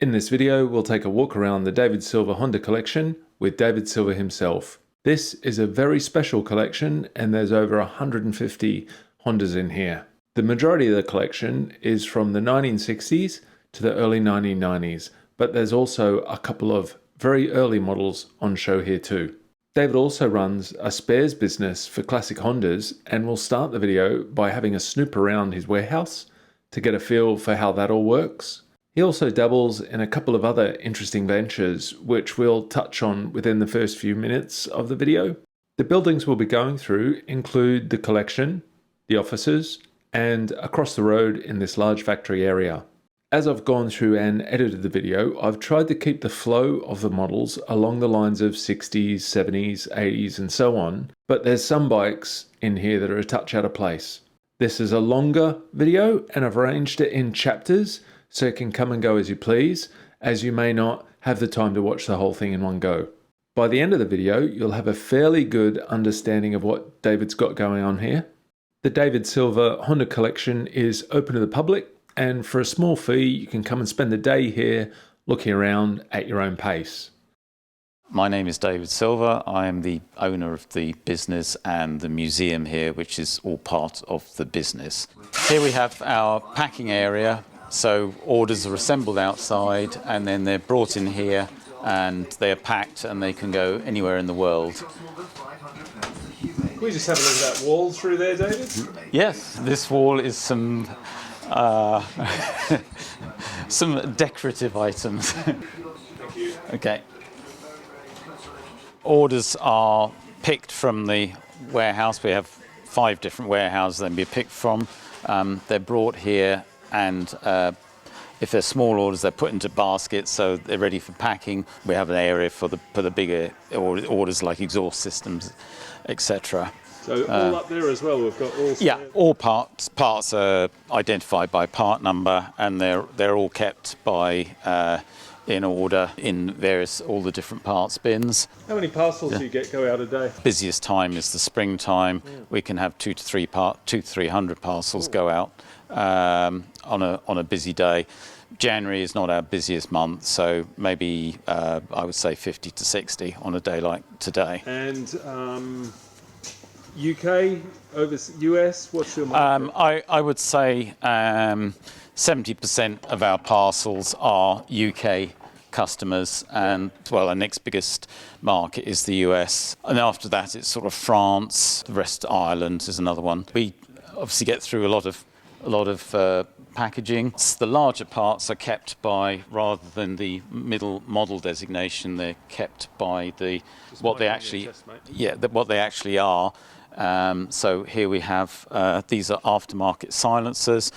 In this video, we'll take a walk around the David Silver Honda collection with David Silver himself. This is a very special collection and there's over 150 Hondas in here. The majority of the collection is from the 1960s to the early 1990s, but there's also a couple of very early models on show here too. David also runs a spares business for classic Hondas and will start the video by having a snoop around his warehouse to get a feel for how that all works. He also dabbles in a couple of other interesting ventures, which we'll touch on within the first few minutes of the video. The buildings we'll be going through include the collection, the offices, and across the road in this large factory area. As I've gone through and edited the video, I've tried to keep the flow of the models along the lines of 60s, 70s, 80s, and so on, but there's some bikes in here that are a touch out of place. This is a longer video, and I've arranged it in chapters, so it can come and go as you please, as you may not have the time to watch the whole thing in one go. By the end of the video, you'll have a fairly good understanding of what David's got going on here. The David Silver Honda collection is open to the public, and for a small fee, you can come and spend the day here looking around at your own pace. My name is David Silver. I am the owner of the business and the museum here, which is all part of the business. Here we have our packing area. So orders are assembled outside and then they're brought in here and they are packed and they can go anywhere in the world. Can we just have a look at that wall through there, David? Yes, this wall is some some decorative items. Thank you. Okay. Orders are picked from the warehouse. We have 5 different warehouses they can be picked from. They're brought here. And if they're small orders, they're put into baskets, so they're ready for packing. We have an area for the bigger orders like exhaust systems, etc. So all up there as well, we've got all. Yeah, all parts are identified by part number, and they're all kept by in order in all the different parts bins. How many parcels do you go out a day? Busiest time is the springtime. We can have 200 to 300 parcels go out on a busy day. January is not our busiest month, so maybe I would say 50 to 60 on a day like today. And UK over US, what's your market? I would say 70% of our parcels are UK customers, and well, our next biggest market is the US, and after that it's sort of France. The rest, Ireland is another one. We obviously get through a lot of packaging. The larger parts are kept by, rather than the middle model designation, they're kept by what they actually are. So here we have these are aftermarket silencers.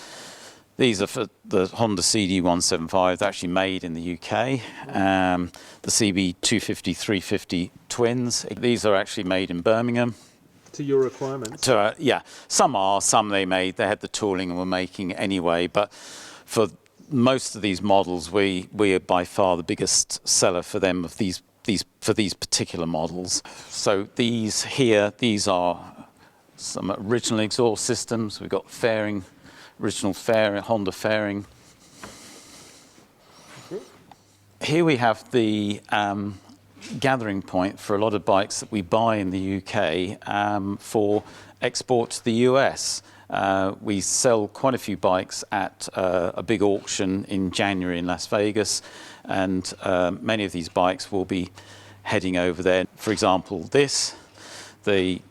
These are for the Honda CD175. They're actually made in the UK. The CB250-350 twins. These are actually made in Birmingham. To your requirements? Yeah, some are, some they made. They had the tooling and were making anyway. But for most of these models, we are by far the biggest seller for them of these particular models. So these are some original exhaust systems. We've got fairing. Original fairing, Honda fairing. Here we have the gathering point for a lot of bikes that we buy in the UK for export to the US. We sell quite a few bikes at a big auction in January in Las Vegas, and many of these bikes will be heading over there. For example, the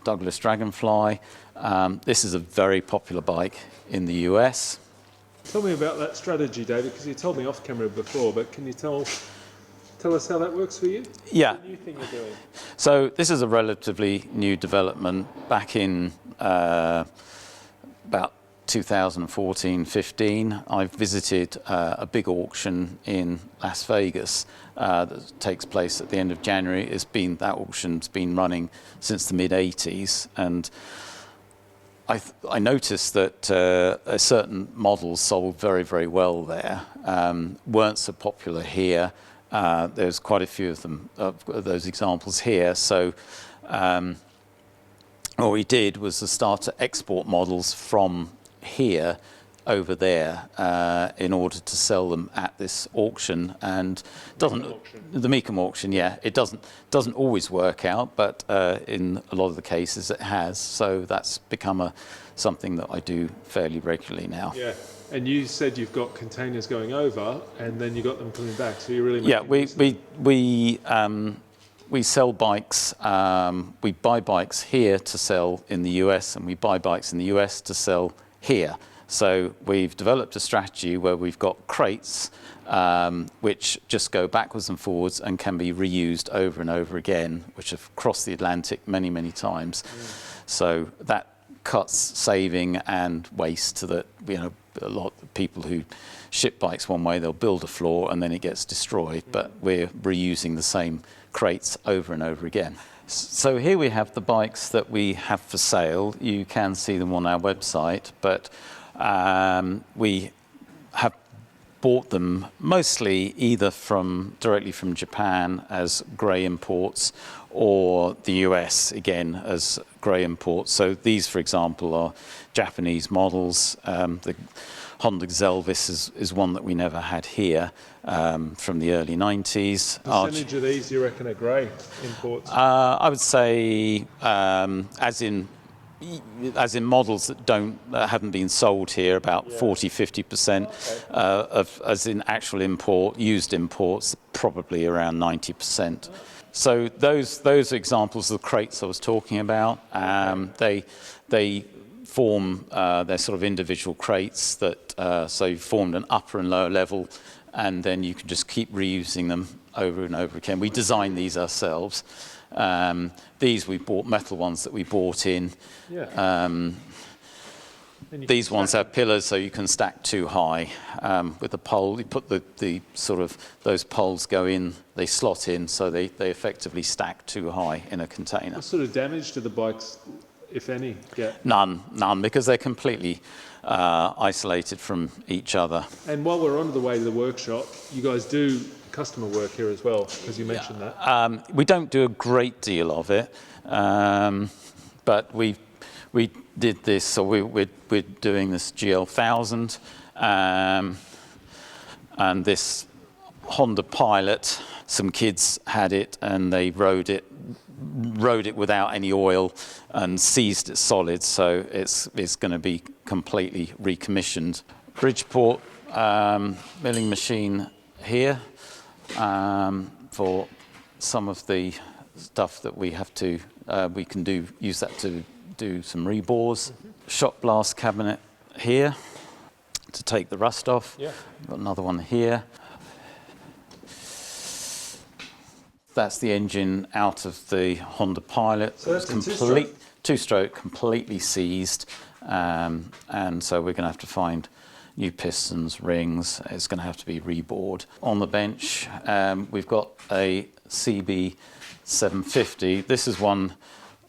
Douglas Dragonfly. This is a very popular bike in the US. Tell me about that strategy, David, because you told me off camera before, but can you tell us how that works for you? Yeah. What's the new thing you're doing? So this is a relatively new development. Back in about 2014-15, I visited a big auction in Las Vegas that takes place at the end of January. That auction's been running since the mid-80s, and I noticed that certain models sold very, very well there, weren't so popular here. There's quite a few of them, of those examples here. So what we did was to start to export models from here over there in order to sell them at this auction, and the Mecum auction, yeah, it doesn't always work out, but in a lot of the cases it has. So that's become something that I do fairly regularly now. Yeah. And you said you've got containers going over, and then you got them coming back. So you're really making we sell bikes. We buy bikes here to sell in the US, and we buy bikes in the US to sell here. So we've developed a strategy where we've got crates which just go backwards and forwards and can be reused over and over again, which have crossed the Atlantic many, many times. So that cuts saving and waste to the, a lot of people who ship bikes one way, they'll build a floor and then it gets destroyed, but we're reusing the same crates over and over again. So here we have the bikes that we have for sale. You can see them on our website, but we have bought them mostly either directly from Japan as grey imports, or the US again as grey imports. So these, for example, are Japanese models. The Honda Zelvis is one that we never had here, from the early 90s. Percentage of these do you reckon are grey imports? I would say, as in models that haven't been sold here, about 40-50%. As in actual used imports, probably around 90%. So those examples of the crates I was talking about, they form they're sort of individual crates that so you've formed an upper and lower level, and then you can just keep reusing them over and over again. We designed these ourselves. These we bought, metal ones that we bought in. These ones have pillars, so you can stack too high with the pole. You put the sort of, those poles go in, they slot in, so they effectively stack too high in a container. What sort of damage do the bikes, if any, get? None, because they're completely isolated from each other. And while we're on the way to the workshop, you guys do customer work here as well, because you mentioned that. We don't do a great deal of it, but we did this, so we're doing this GL1000 and this Honda Pilot. Some kids had it and they rode it without any oil and seized it solid, so it's going to be completely recommissioned. Bridgeport milling machine here for some of the stuff that we have to we can use that to do some rebores. Shot blast cabinet here to take the rust off. Got another one here. That's the engine out of the Honda Pilot. So that's complete two-stroke, completely seized, and so we're going to have to find new pistons, rings. It's going to have to be rebored. On the bench, we've got a CB 750. This is one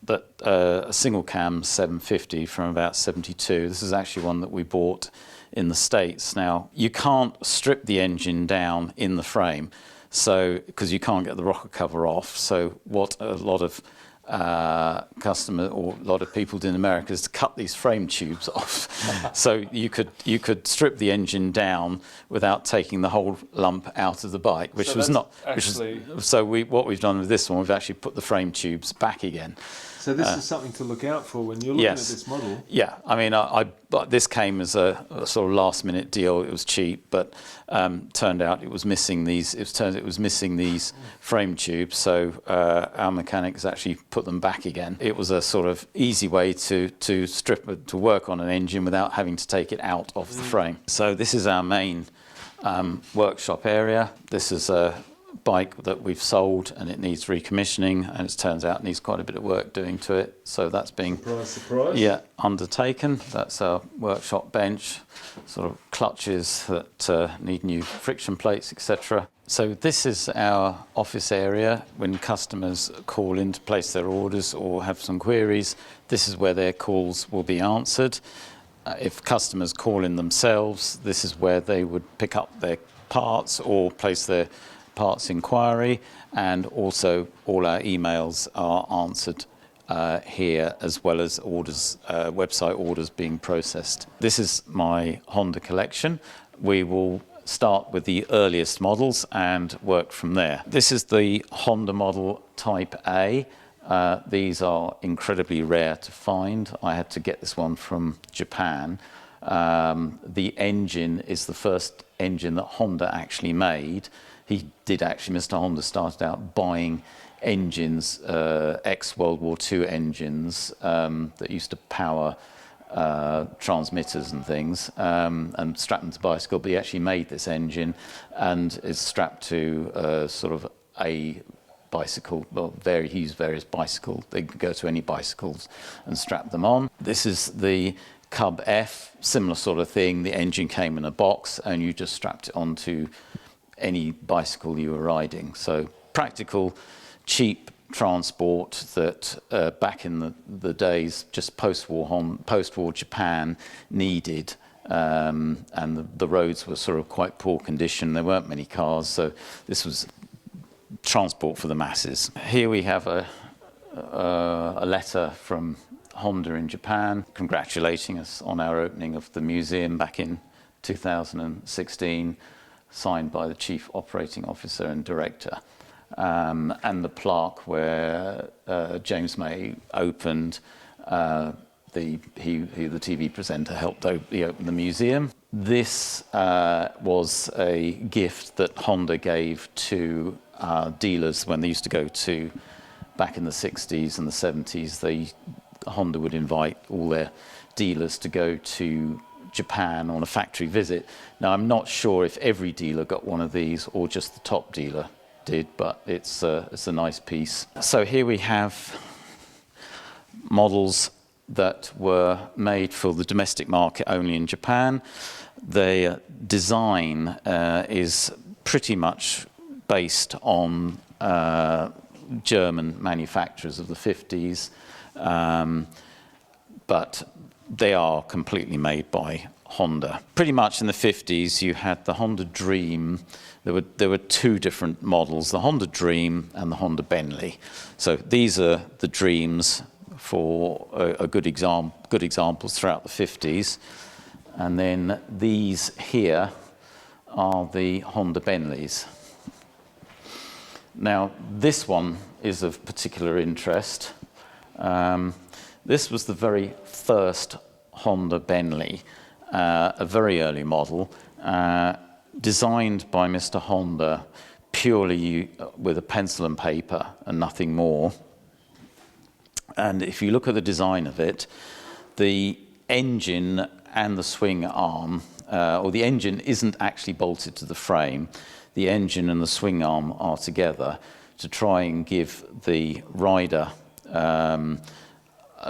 that a single cam 750 from about 72. This is actually one that we bought in the States. Now, you can't strip the engine down in the frame, so because you can't get the rocker cover off. So what a lot of customers or a lot of people did in America is to cut these frame tubes off. So you could strip the engine down without taking the whole lump out of the bike, which so was not. Actually, what we've done with this one, we've actually put the frame tubes back again. So this is something to look out for when you're looking at this model. Yeah, I mean, this came as a sort of last-minute deal. It was cheap, but turned out it was missing these. It was missing these frame tubes. So our mechanics actually put them back again. It was a sort of easy way to strip to work on an engine without having to take it out of the frame. So this is our main workshop area. This is a bike that we've sold and it needs recommissioning, and it turns out it needs quite a bit of work doing to it, so that's being surprise. Undertaken. That's our workshop bench, sort of clutches that need new friction plates, etc. So this is our office area. When customers call in to place their orders or have some queries, this is where their calls will be answered. If customers call in themselves, this is where they would pick up their parts or place their parts inquiry, and also all our emails are answered here, as well as orders, website orders being processed. This is my Honda collection. We will start with the earliest models and work from there. This is the Honda model Type A. These are incredibly rare to find. I had to get this one from Japan. The engine is the first engine that Honda actually made. He did actually, Mr. Honda started out buying engines, ex-World War II engines that used to power transmitters and things, and strapped them to bicycle, but he actually made this engine and is strapped to sort of a bicycle. Well, he used various bicycles. They could go to any bicycles and strap them on. This is the Cub F, similar sort of thing. The engine came in a box and you just strapped it onto any bicycle you were riding. So practical, cheap transport that back in the days, just post-war Japan needed. And the roads were sort of quite poor condition. There weren't many cars, so this was transport for the masses. Here we have a letter from Honda in Japan congratulating us on our opening of the museum back in 2016, signed by the Chief Operating Officer and Director. And the plaque where James May opened, the TV presenter helped open the museum. This was a gift that Honda gave to dealers when they used to go to, back in the 60s and the 70s, Honda would invite all their dealers to go to Japan on a factory visit. Now, I'm not sure if every dealer got one of these or just the top dealer did, but it's a nice piece. So here we have models that were made for the domestic market only in Japan. The design is pretty much based on German manufacturers of the 50s, but they are completely made by Honda. Pretty much in the 50s, you had the Honda Dream. There were two different models, the Honda Dream and the Honda Bentley. So these are the Dreams for good examples throughout the 50s. And then these here are the Honda Bentleys. Now, this one is of particular interest. This was the very first Honda Bentley, a very early model, designed by Mr. Honda purely with a pencil and paper and nothing more. And if you look at the design of it, the engine and the swing arm, or the engine isn't actually bolted to the frame. The engine and the swing arm are together to try and give the rider,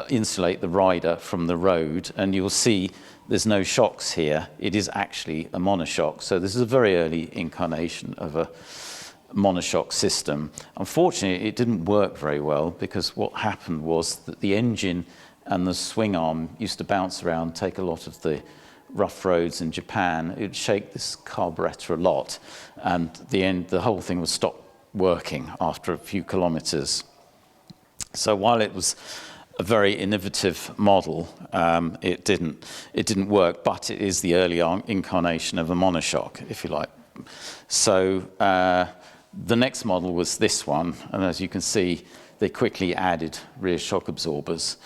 insulate the rider from the road. And you'll see there's no shocks here. It is actually a monoshock. So this is a very early incarnation of a monoshock system. Unfortunately, it didn't work very well because what happened was that the engine and the swing arm used to bounce around, take a lot of the rough roads in Japan. It would shake this carburetor a lot, and the whole thing would stop working after a few kilometers. So while it was a very innovative model, it didn't work, but it is the early incarnation of a monoshock, if you like. So the next model was this one, and as you can see, they quickly added rear shock absorbers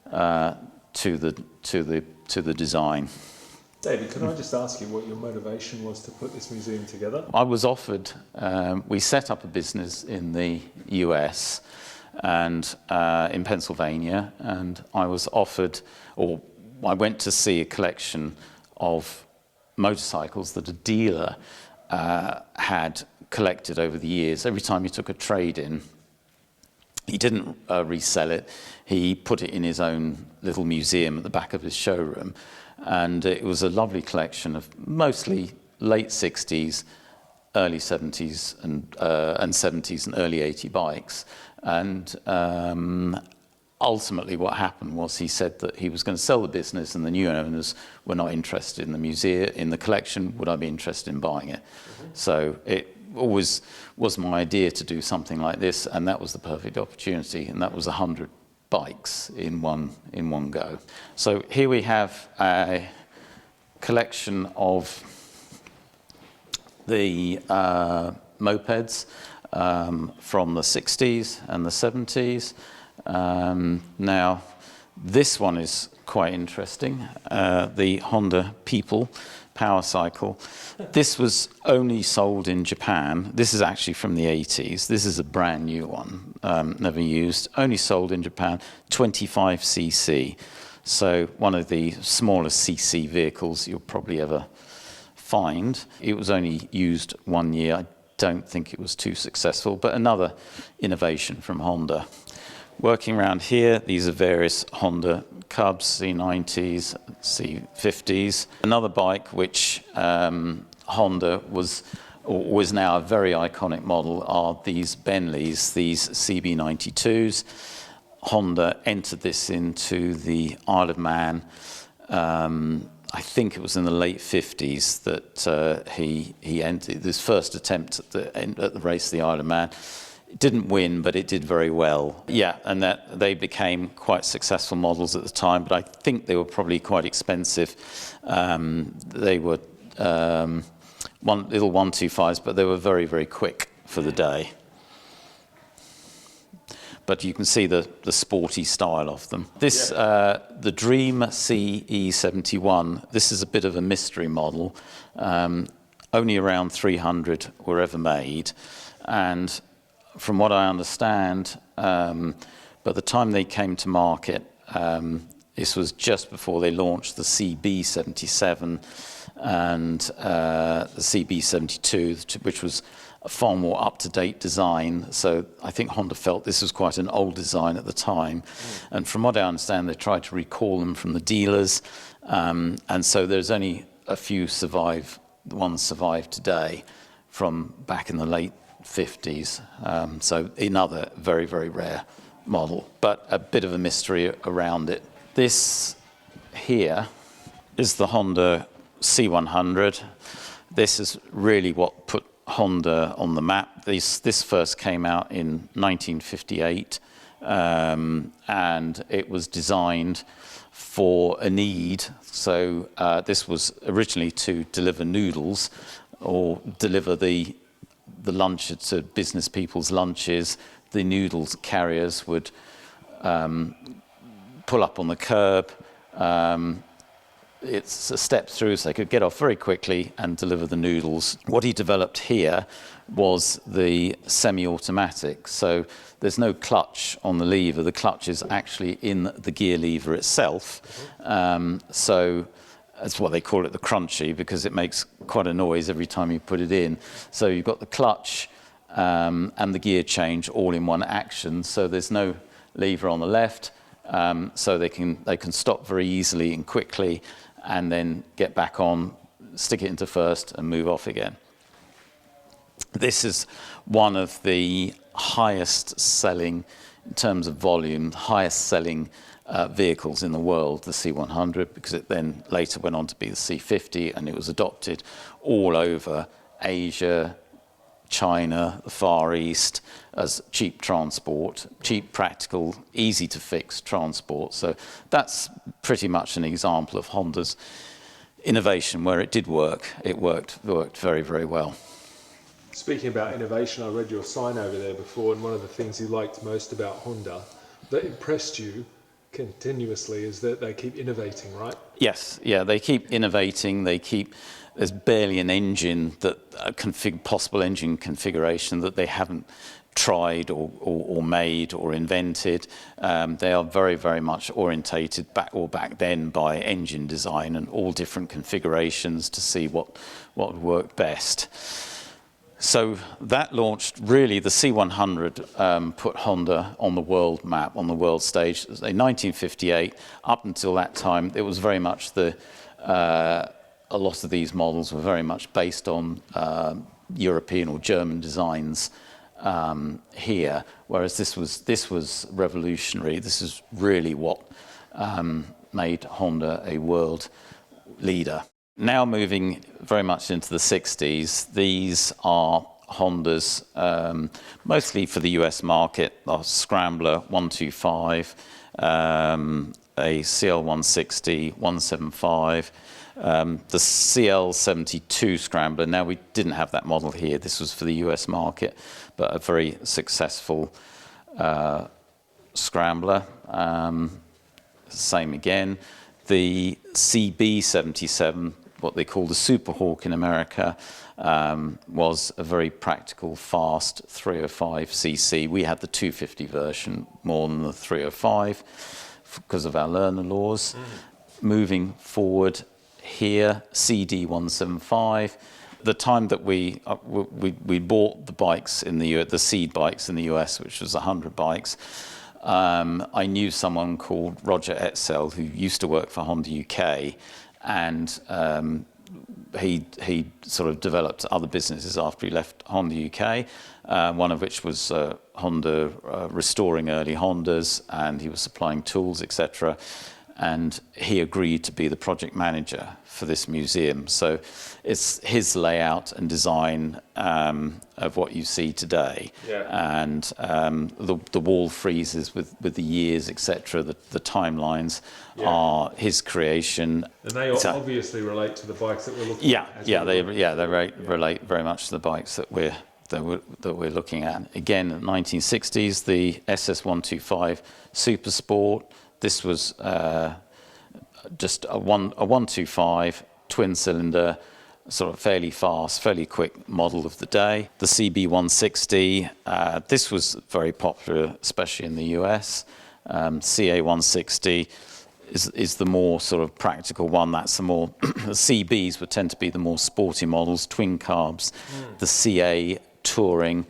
to the design. David, can I just ask you what your motivation was to put this museum together? I was offered, we set up a business in the US and in Pennsylvania, and I was offered, or I went to see a collection of motorcycles that a dealer had collected over the years. Every time he took a trade-in, he didn't resell it. He put it in his own little museum at the back of his showroom. And it was a lovely collection of mostly late 60s, early 70s, and 70s and early 80 bikes. And ultimately what happened was he said that he was going to sell the business and the new owners were not interested in the museum, in the collection. Would I be interested in buying it? Mm-hmm. So it always was my idea to do something like this, and that was the perfect opportunity, and that was 100 bikes in one go. So here we have a collection of the mopeds from the 60s and the 70s. Now, this one is quite interesting, the Honda People Power Cycle. This was only sold in Japan. This is actually from the 80s. This is a brand new one, never used, only sold in Japan, 25cc. So one of the smallest cc vehicles you'll probably ever find. It was only used 1 year. I don't think it was too successful, but another innovation from Honda. Working around here, these are various Honda Cubs, C90s, C50s. Another bike which Honda was now a very iconic model are these Benleys, these CB92s. Honda entered this into the Isle of Man. I think it was in the late 50s that he entered his first attempt at the race of the Isle of Man. It didn't win, but it did very well. Yeah, and that they became quite successful models at the time, but I think they were probably quite expensive. They were little 125s, but they were very, very quick for the day. But you can see the sporty style of them. This, the Dream CE71, this is a bit of a mystery model. Only around 300 were ever made. And from what I understand, by the time they came to market, this was just before they launched the CB77 and the CB72, which was a far more up-to-date design. So I think Honda felt this was quite an old design at the time. And from what I understand, they tried to recall them from the dealers. And so there's only a few ones survive today from back in the late 50s. So another very, very rare model, but a bit of a mystery around it. This here is the Honda C100. This is really what put Honda on the map. This first came out in 1958, and it was designed for a need. So this was originally to deliver noodles or deliver the lunch to business people's lunches. The noodles carriers would pull up on the curb. It's a step through, so they could get off very quickly and deliver the noodles. What he developed here was the semi-automatic. So there's no clutch on the lever. The clutch is actually in the gear lever itself. So that's what they call it, the crunchy, because it makes quite a noise every time you put it in. So you've got the clutch and the gear change all in one action. So there's no lever on the left. So they can stop very easily and quickly, and then get back on, stick it into first, and move off again. This is one of the highest selling, in terms of volume, highest selling vehicles in the world, the C100, because it then later went on to be the C50, and it was adopted all over Asia, China, the Far East, as cheap transport, cheap, practical, easy to fix transport. So that's pretty much an example of Honda's innovation where it did work. It worked very, very well. Speaking about innovation, I read your sign over there before, and one of the things you liked most about Honda that impressed you continuously is that they keep innovating, right? Yes, yeah, they keep innovating. There's barely an engine possible engine configuration that they haven't tried or made or invented. They are very, very much orientated back then by engine design and all different configurations to see what would work best. So that launched, really, the C100 put Honda on the world map, on the world stage. In 1958, up until that time, it was very much a lot of these models were very much based on European or German designs here, whereas this was revolutionary. This is really what made Honda a world leader. Now moving very much into the 60s, these are Honda's, mostly for the US market, our Scrambler 125 a CL160, 175, the CL72 Scrambler. Now, we didn't have that model here. This was for the US market, but a very successful Scrambler. Same again. The CB77, what they call the Super Hawk in America, was a very practical, fast 305cc. We had the 250 version more than the 305 because of our learner laws. Moving forward here, CD175. The time that we bought the bikes in the seed bikes in the US, which was 100 bikes, I knew someone called Roger Etzel who used to work for Honda UK, and he sort of developed other businesses after he left Honda UK, one of which was Honda restoring early Hondas, and he was supplying tools, etc. And he agreed to be the project manager for this museum. So it's his layout and design of what you see today. Yeah. And the wall friezes with the years, etc., the timelines are his creation. And they obviously relate to the bikes that we're looking at. They relate very much to the bikes that we're looking at. Again, in the 1960s, the SS125 Super Sport. This was just a 125 twin cylinder, sort of fairly fast, fairly quick model of the day. The CB160, this was very popular, especially in the US. CA160 is the more sort of practical one. That's the more, the CBs would tend to be the more sporty models, twin carbs. The CA Touring,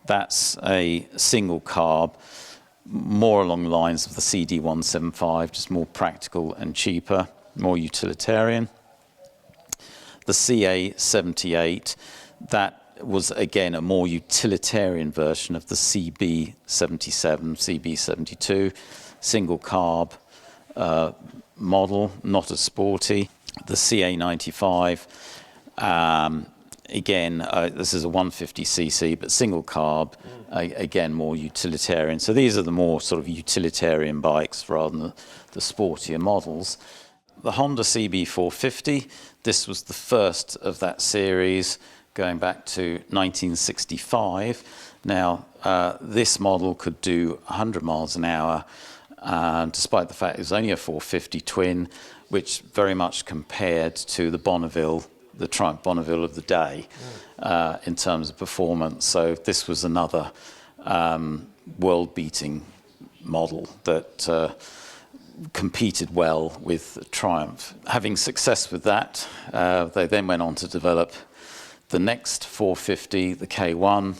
that's a single carb, more along the lines of the CD175, just more practical and cheaper, more utilitarian. The CA78, that was again a more utilitarian version of the CB77, CB72, single carb model, not as sporty. The CA95, again, this is a 150cc, but single carb, again, more utilitarian. So these are the more sort of utilitarian bikes rather than the sportier models. The Honda CB450, this was the first of that series going back to 1965. Now, this model could do 100 miles an hour, despite the fact it was only a 450 twin, which very much compared to the Bonneville, the Triumph Bonneville of the day, in terms of performance. So this was another world-beating model that competed well with Triumph. Having success with that, they then went on to develop the next 450, the K1,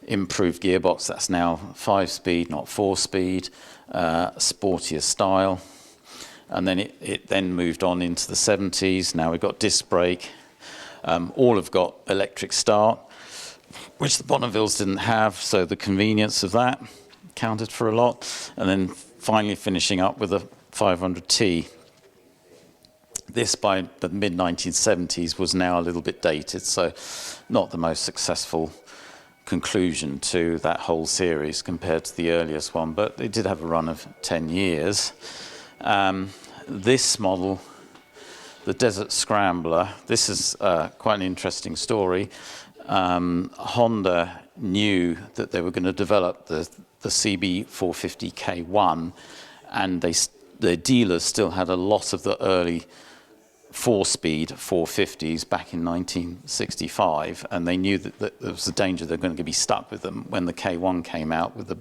improved gearbox. That's now 5-speed, not 4-speed, sportier style. And then it then moved on into the 70s. Now we've got disc brake. All have got electric start, which the Bonnevilles didn't have, so the convenience of that counted for a lot. And then finally finishing up with a 500T. This, by the mid-1970s, was now a little bit dated, so not the most successful conclusion to that whole series compared to the earliest one, but it did have a run of 10 years. This model, the Desert Scrambler, this is quite an interesting story. Honda knew that they were going to develop the CB450K1, and their dealers still had a lot of the early 4-speed 450s back in 1965, and they knew that there was a danger they're going to be stuck with them when the K1 came out with the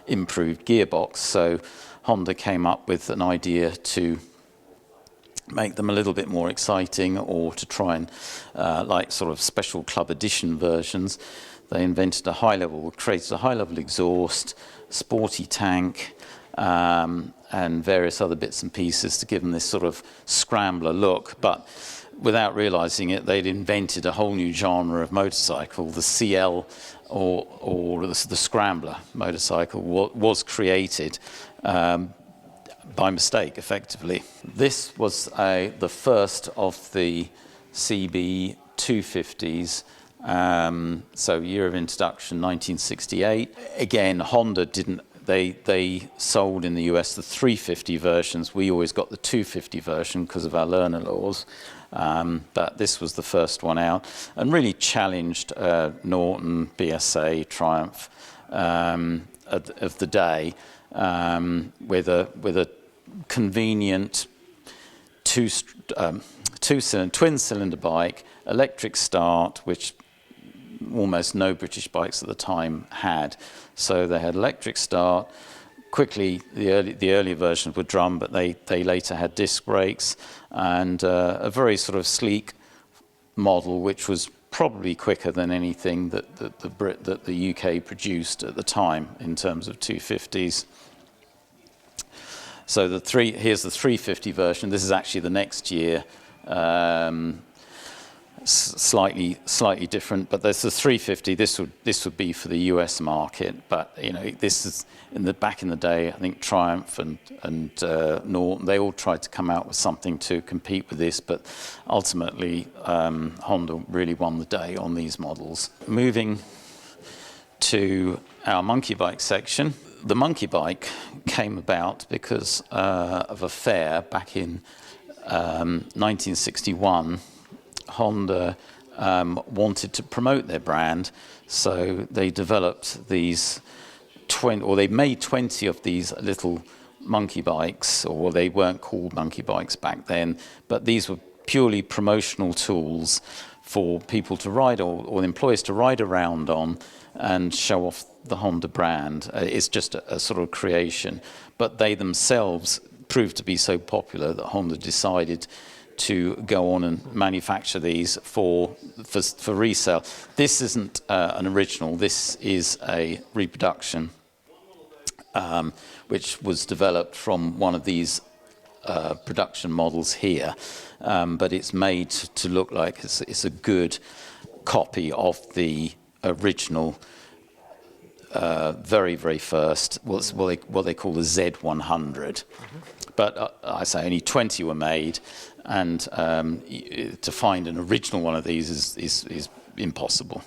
improved gearbox. So Honda came up with an idea to make them a little bit more exciting, or to try and like sort of special club edition versions. They invented created a high-level exhaust, sporty tank, and various other bits and pieces to give them this sort of scrambler look. But without realizing it, they'd invented a whole new genre of motorcycle. The CL, or the Scrambler motorcycle, was created by mistake, effectively. This was the first of the CB 250s. So year of introduction, 1968. Again, Honda they sold in the US the 350 versions. We always got the 250 version because of our learner laws. But this was the first one out, and really challenged Norton, BSA, Triumph of the day with a convenient twin cylinder bike, electric start, which almost no British bikes at the time had. So they had electric start. Quickly, the earlier versions were drum, but they later had disc brakes, and a very sort of sleek model, which was probably quicker than anything that the UK produced at the time in terms of 250s. So here's the 350 version. This is actually the next year. Slightly different, but there's the 350. This would be for the US market, but this is back in the day. I think Triumph and Norton, they all tried to come out with something to compete with this, but ultimately Honda really won the day on these models. Moving to our monkey bike section, the monkey bike came about because of a fair back in 1961. Honda wanted to promote their brand, so they developed these they made 20 of these little monkey bikes, or they weren't called monkey bikes back then, but these were purely promotional tools for people to ride, or employees to ride around on and show off the Honda brand. It's just a sort of creation, but they themselves proved to be so popular that Honda decided to go on and manufacture these for resale. This isn't an original. This is a reproduction, which was developed from one of these production models here, but it's made to look like it's a good copy of the original, very, very first, what they call the Z100. But I say only 20 were made, and to find an original one of these is impossible.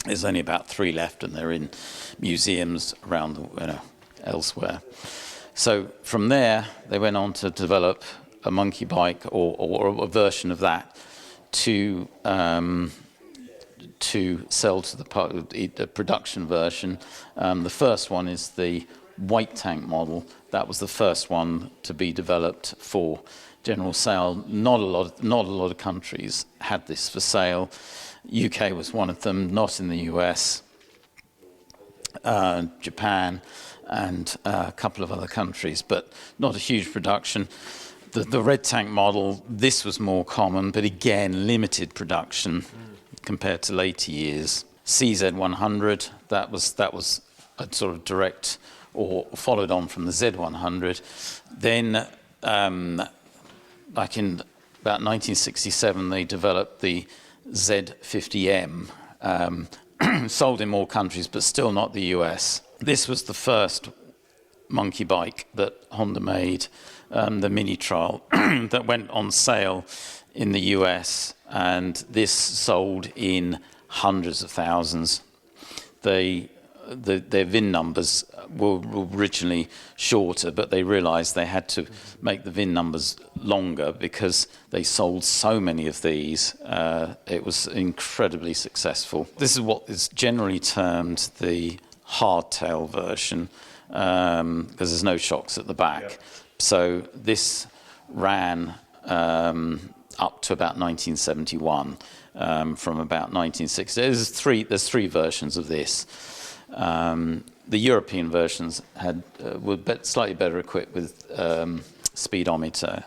There's only about 3 left, and they're in museums around elsewhere. So from there, they went on to develop a monkey bike or a version of that to sell to the production version. The first one is the white tank model. That was the first one to be developed for general sale. Not a lot of countries had this for sale. UK was one of them, not in the US, Japan, and a couple of other countries, but not a huge production. The red tank model, this was more common, but again, limited production compared to later years. CZ100, that was a sort of direct or followed on from the Z100. Then, back in about 1967, they developed the Z50M, sold in more countries, but still not the US. This was the first monkey bike that Honda made, the Mini Trial, that went on sale in the US, and this sold in hundreds of thousands. Their VIN numbers were originally shorter, but they realized they had to make the VIN numbers longer because they sold so many of these. It was incredibly successful. This is what is generally termed the hardtail version, because there's no shocks at the back. Yep. So this ran up to about 1971. From about 1960. There's three versions of this. The European versions were slightly better equipped with speedometer,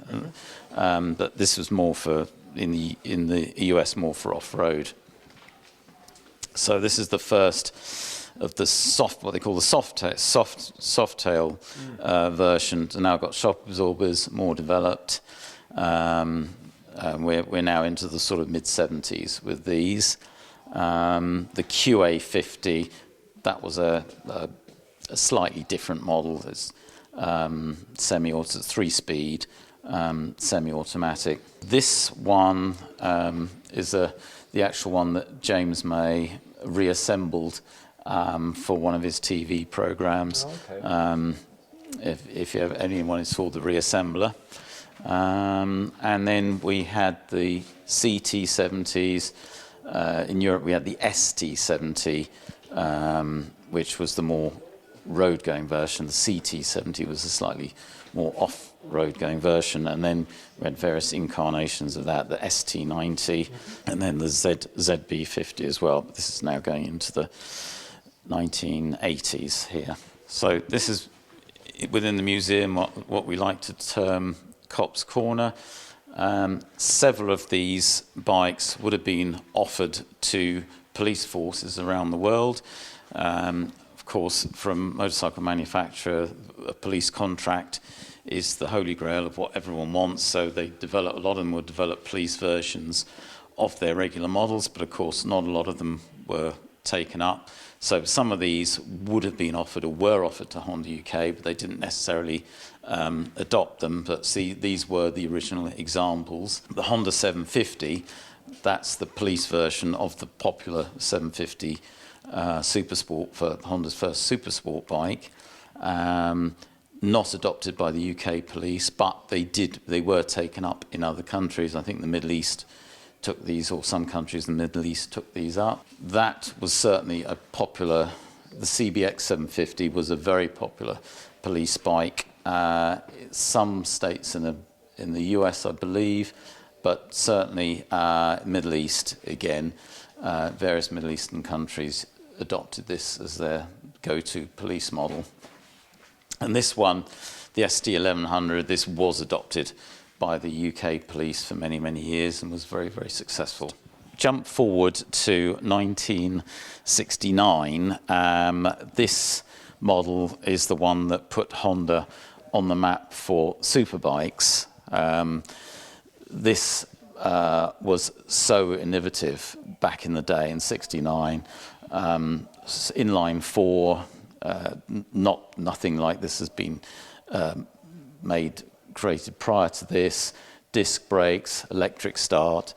but this was more for in the US, more for off-road. So this is the first of the what they call the soft tail version. And now got shock absorbers, more developed. We're now into the sort of mid-70s with these. The QA50, that was a slightly different model. It's semi-auto, 3-speed, semi-automatic. This one is the actual one that James May reassembled for one of his TV programs. Oh, okay. If you have anyone, it's called the Reassembler. And then we had the CT70s. In Europe, we had the ST70, which was the more road-going version. The CT70 was a slightly more off-road going version. And then we had various incarnations of that, the ST90, and then the ZB50 as well. But this is now going into the 1980s here. So this is within the museum what we like to term Cop's Corner. Several of these bikes would have been offered to police forces around the world. Of course, from motorcycle manufacturer, a police contract is the holy grail of what everyone wants. So they develop, a lot of them would develop police versions of their regular models, but of course not a lot of them were taken up. So some of these would have been offered or were offered to Honda UK, but they didn't necessarily adopt them. But see, these were the original examples. The Honda 750, that's the police version of the popular 750 Supersport, for Honda's first Supersport bike. Not adopted by the UK police, but they were taken up in other countries. I think the Middle East took these, or some countries in the Middle East took these up. That was certainly a popular, the CBX 750 was a very popular police bike. Some states in the US, I believe, but certainly Middle East, again, various Middle Eastern countries adopted this as their go-to police model. And this one, the ST1100, this was adopted by the UK police for many, many years and was very, very successful. Jump forward to 1969. This model is the one that put Honda on the map for superbikes. This was so innovative back in the day in '69. Inline 4, nothing like this has been created prior to this. Disc brakes, electric start,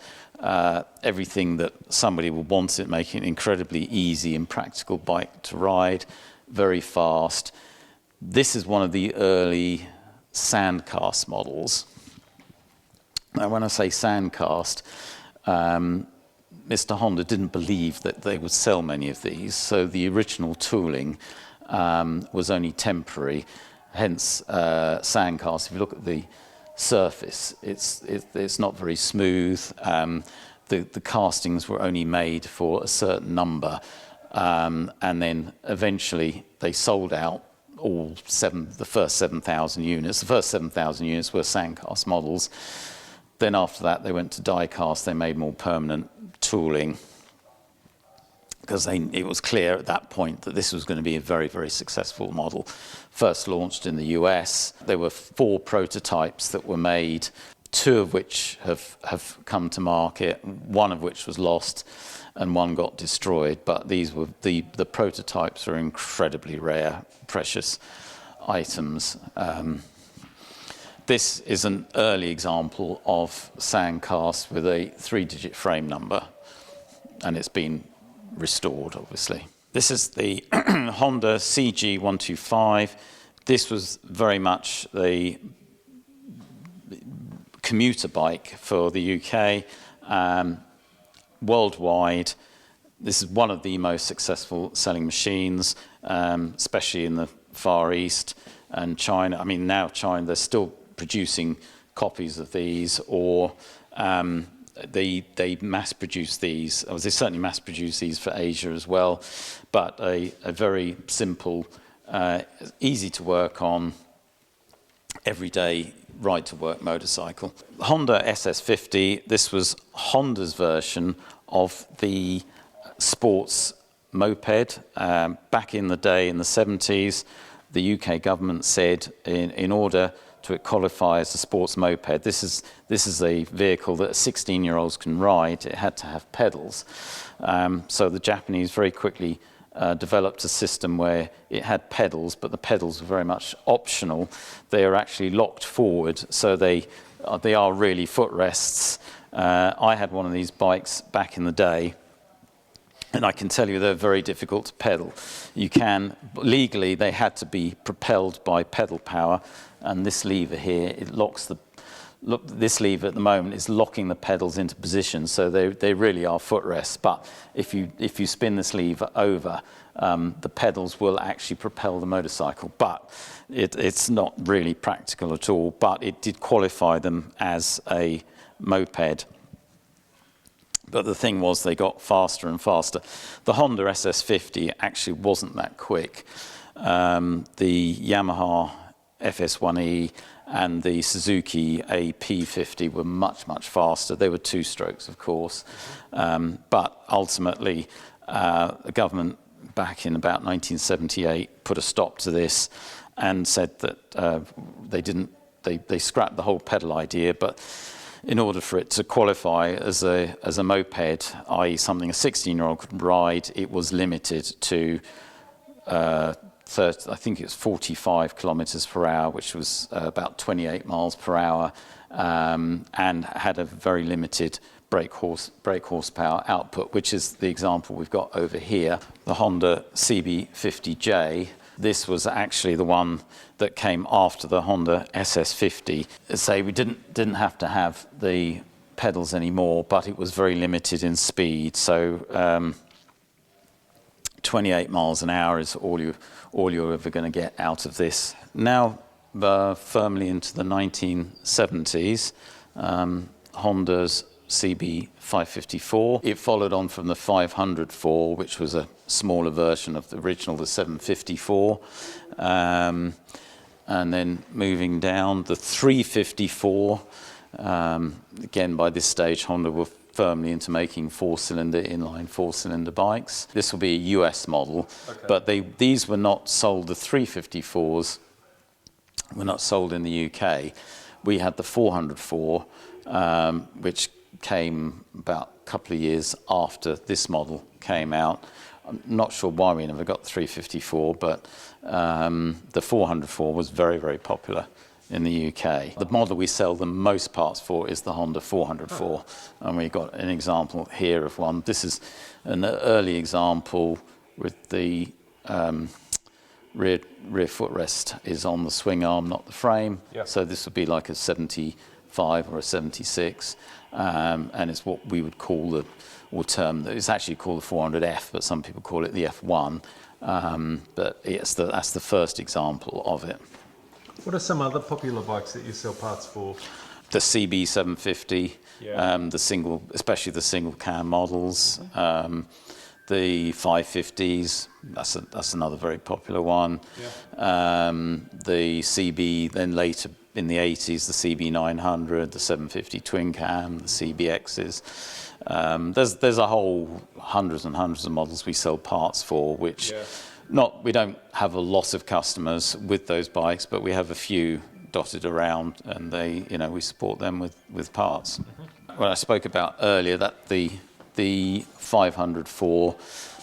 everything that somebody would want it, making it incredibly easy and practical bike to ride, very fast. This is one of the early sandcast models. Now, when I say sandcast, Mr. Honda didn't believe that they would sell many of these, so the original tooling was only temporary. Hence, sandcast. If you look at the surface, it's not very smooth. The castings were only made for a certain number, and then eventually they sold out the first 7,000 units. The first 7,000 units were sandcast models. Then after that, they went to die cast. They made more permanent tooling because it was clear at that point that this was going to be a very, very successful model. First launched in the US. There were 4 prototypes that were made, 2 of which have come to market, 1 of which was lost, and 1 got destroyed. But these were the prototypes are incredibly rare, precious items. This is an early example of sandcast with a 3-digit frame number, and it's been restored, obviously. This is the Honda CG125. This was very much the commuter bike for the UK. Worldwide, this is one of the most successful selling machines, especially in the Far East and China. I mean, now China, they're still producing copies of these, or they mass produce these, or they certainly mass produce these for Asia as well, but a very simple, easy to work on, everyday ride to work motorcycle. Honda SS50, this was Honda's version of the sports moped. Back in the day, in the 70s, the UK government said in order to qualify as a sports moped, this is a vehicle that 16-year-olds can ride. It had to have pedals. So the Japanese very quickly developed a system where it had pedals, but the pedals were very much optional. They are actually locked forward, so they are really footrests. I had one of these bikes back in the day, And I can tell you they're very difficult to pedal. You can, legally, they had to be propelled by pedal power, and this lever here, it locks the, look, this lever at the moment is locking the pedals into position, so they really are footrests. But if you spin this lever over, the pedals will actually propel the motorcycle. But it's not really practical at all, but it did qualify them as a moped. But the thing was, they got faster and faster. The Honda SS50 actually wasn't that quick. The Yamaha FS1E and the Suzuki AP50 were much, much faster. They were two strokes, of course. But ultimately, the government back in about 1978 put a stop to this and said that they scrapped the whole pedal idea, but in order for it to qualify as a moped, i.e. something a 16-year-old could ride, it was limited to 30, I think it was 45 kilometers per hour, which was about 28 miles per hour, and had a very limited brake horsepower output, which is the example we've got over here, the Honda CB50J. This was actually the one that came after the Honda SS50. Say we didn't have to have the pedals anymore, but it was very limited in speed. So 28 miles an hour is all you're ever going to get out of this. Now, firmly into the 1970s, Honda's CB554. It followed on from the 504, which was a smaller version of the original, the 754. And then moving down, the 354. Again, by this stage, Honda were firmly into making inline four-cylinder bikes. This will be a US model, okay. But these were not sold, the 354s were not sold in the UK. We had the 404, which came about a couple of years after this model came out. I'm not sure why we never got the 354, but the 404 was very, very popular in the UK. The model we sell the most parts for is the Honda 404, and we've got an example here of one. This is an early example with the rear footrest is on the swing arm, not the frame. Yep. So this would be like a 75 or a 76, and it's what we would call it's actually called the 400F, but some people call it the F1. But that's the first example of it. What are some other popular bikes that you sell parts for? The CB750, yeah. Especially the single cam models. The 550s, that's another very popular one. Yeah. The CB, then later in the 80s, the CB900, the 750 twin cam, the CBXs. There's a whole hundreds and hundreds of models we sell parts for, which we don't have a lot of customers with those bikes, but we have a few dotted around, and we support them with parts. Mm-hmm. What I spoke about earlier, that the 504,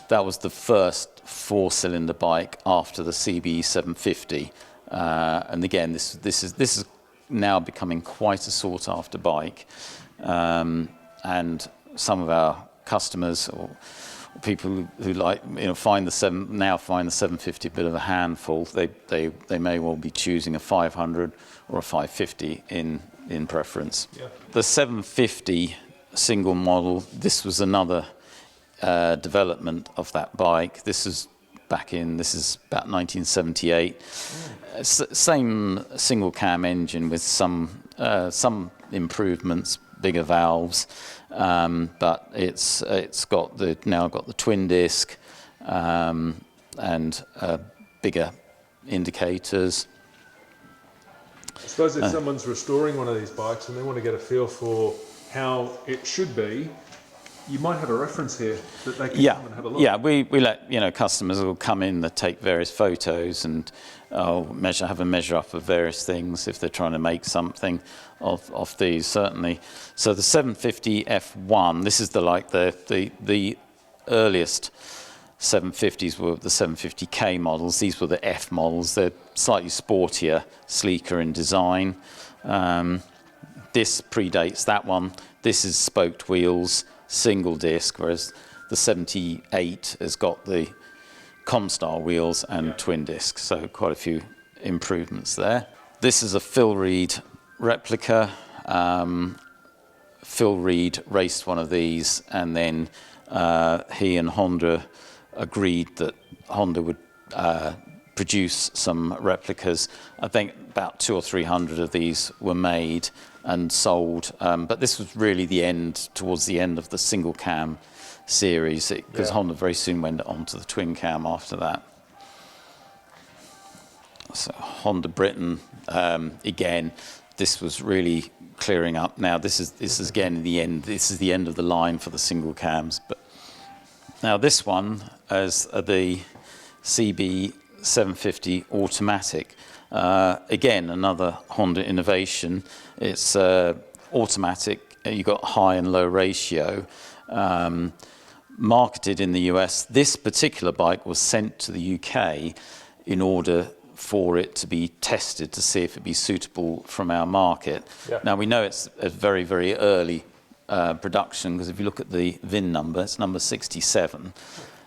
that was the first four-cylinder bike after the CB750, and again, this is now becoming quite a sought-after bike, and some of our customers or people who find the 750 a bit of a handful. They may well be choosing a 500 or a 550 in preference. Yeah. The 750 single model, this was another development of that bike. This is about 1978. Same single cam engine with some improvements, bigger valves, but it's now got the twin disc and bigger indicators. I suppose if someone's restoring one of these bikes and they want to get a feel for how it should be, you might have a reference here that they can come and have a look. Yeah, we let customers will come in, they take various photos and have a measure up of various things if they're trying to make something of these, certainly. So the 750F1, this is the earliest 750s were the 750K models. These were the F models. They're slightly sportier, sleeker in design. This predates that one. This is spoked wheels, single disc, whereas the The 78 has got the Comstar wheels and twin discs, so quite a few improvements there. This is a Phil Reed replica. Phil Reed raced one of these, and then he and Honda agreed that Honda would produce some replicas. I think about 200 or 300 of these were made and sold, but this was really towards the end of the single cam series, because Honda very soon went on to the twin cam after that. So Honda Britain, again, this was really clearing up. Now this is again the end. This is the end of the line for the single cams. But now this one is the CB750 automatic. Again, another Honda innovation. It's automatic. You've got high and low ratio. Marketed in the US. This particular bike was sent to the UK in order for it to be tested to see if it'd be suitable from our market. Yeah. Now we know it's a very, very early production, because if you look at the VIN number, it's number 67.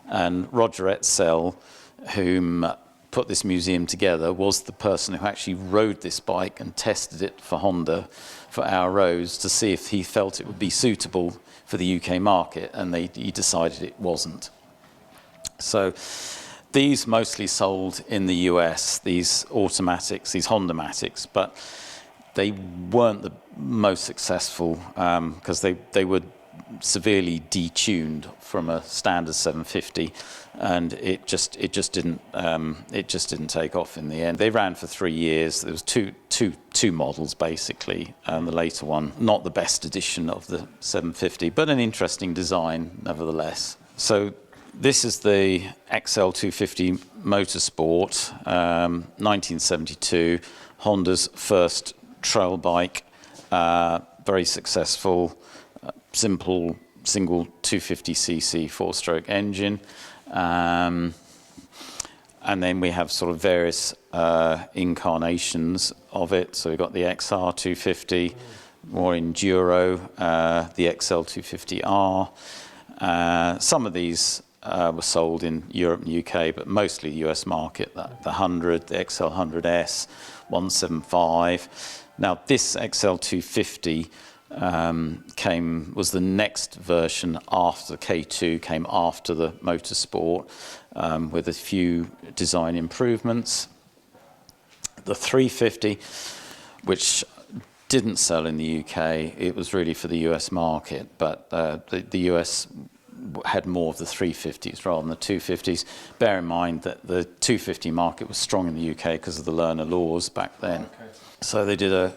And Roger Etzel, whom put this museum together, was the person who actually rode this bike and tested it for Honda for our roads to see if he felt it would be suitable for the UK market, and he decided it wasn't. So these mostly sold in the US, these automatics, these Honda-matics, but they weren't the most successful because they were severely detuned from a standard 750, and it just didn't take off in the end. They ran for 3 years. There was two models basically, and the later one, not the best edition of the 750, but an interesting design nevertheless. So this is the XL250 Motorsport, 1972, Honda's first trail bike, very successful, simple single 250cc four-stroke engine. And then we have sort of various incarnations of it. So we've got the XR250, more enduro, the XL250R. Some of these were sold in Europe and UK, but mostly the US market, the 100, the XL100S, 175. Now this XL250 was the next version after the K2, came after the Motorsport, with a few design improvements. The 350, which didn't sell in the UK, it was really for the US market, but the US had more of the 350s rather than the 250s. Bear in mind that the 250 market was strong in the UK because of the learner laws back then. Okay. So they did a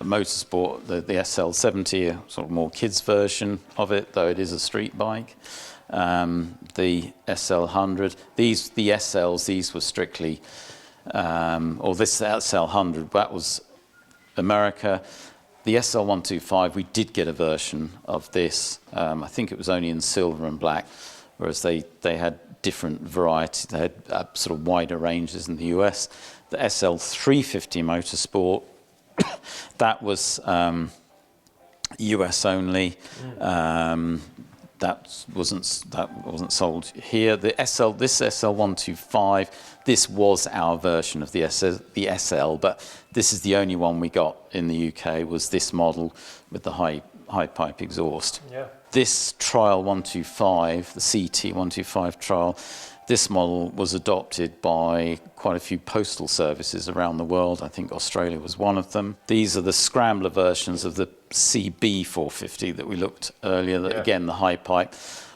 Motorsport, the SL70, a sort of more kids version of it, though it is a street bike. The SL100, the SLs, these were strictly, or this SL100, that was America. The SL125, we did get a version of this. I think it was only in silver and black, whereas they had different varieties. They had sort of wider ranges in the US. The SL350 Motorsport, that was US only. That wasn't sold here. This SL125, this was our version of the SL, but this is the only one we got in the UK, was this model with the high pipe exhaust. Yeah. This Trial 125, the CT 125 Trial, this model was adopted by quite a few postal services around the world. I think Australia was one of them. These are the scrambler versions of the CB 450 that we looked earlier. Yeah. Again, the high pipe.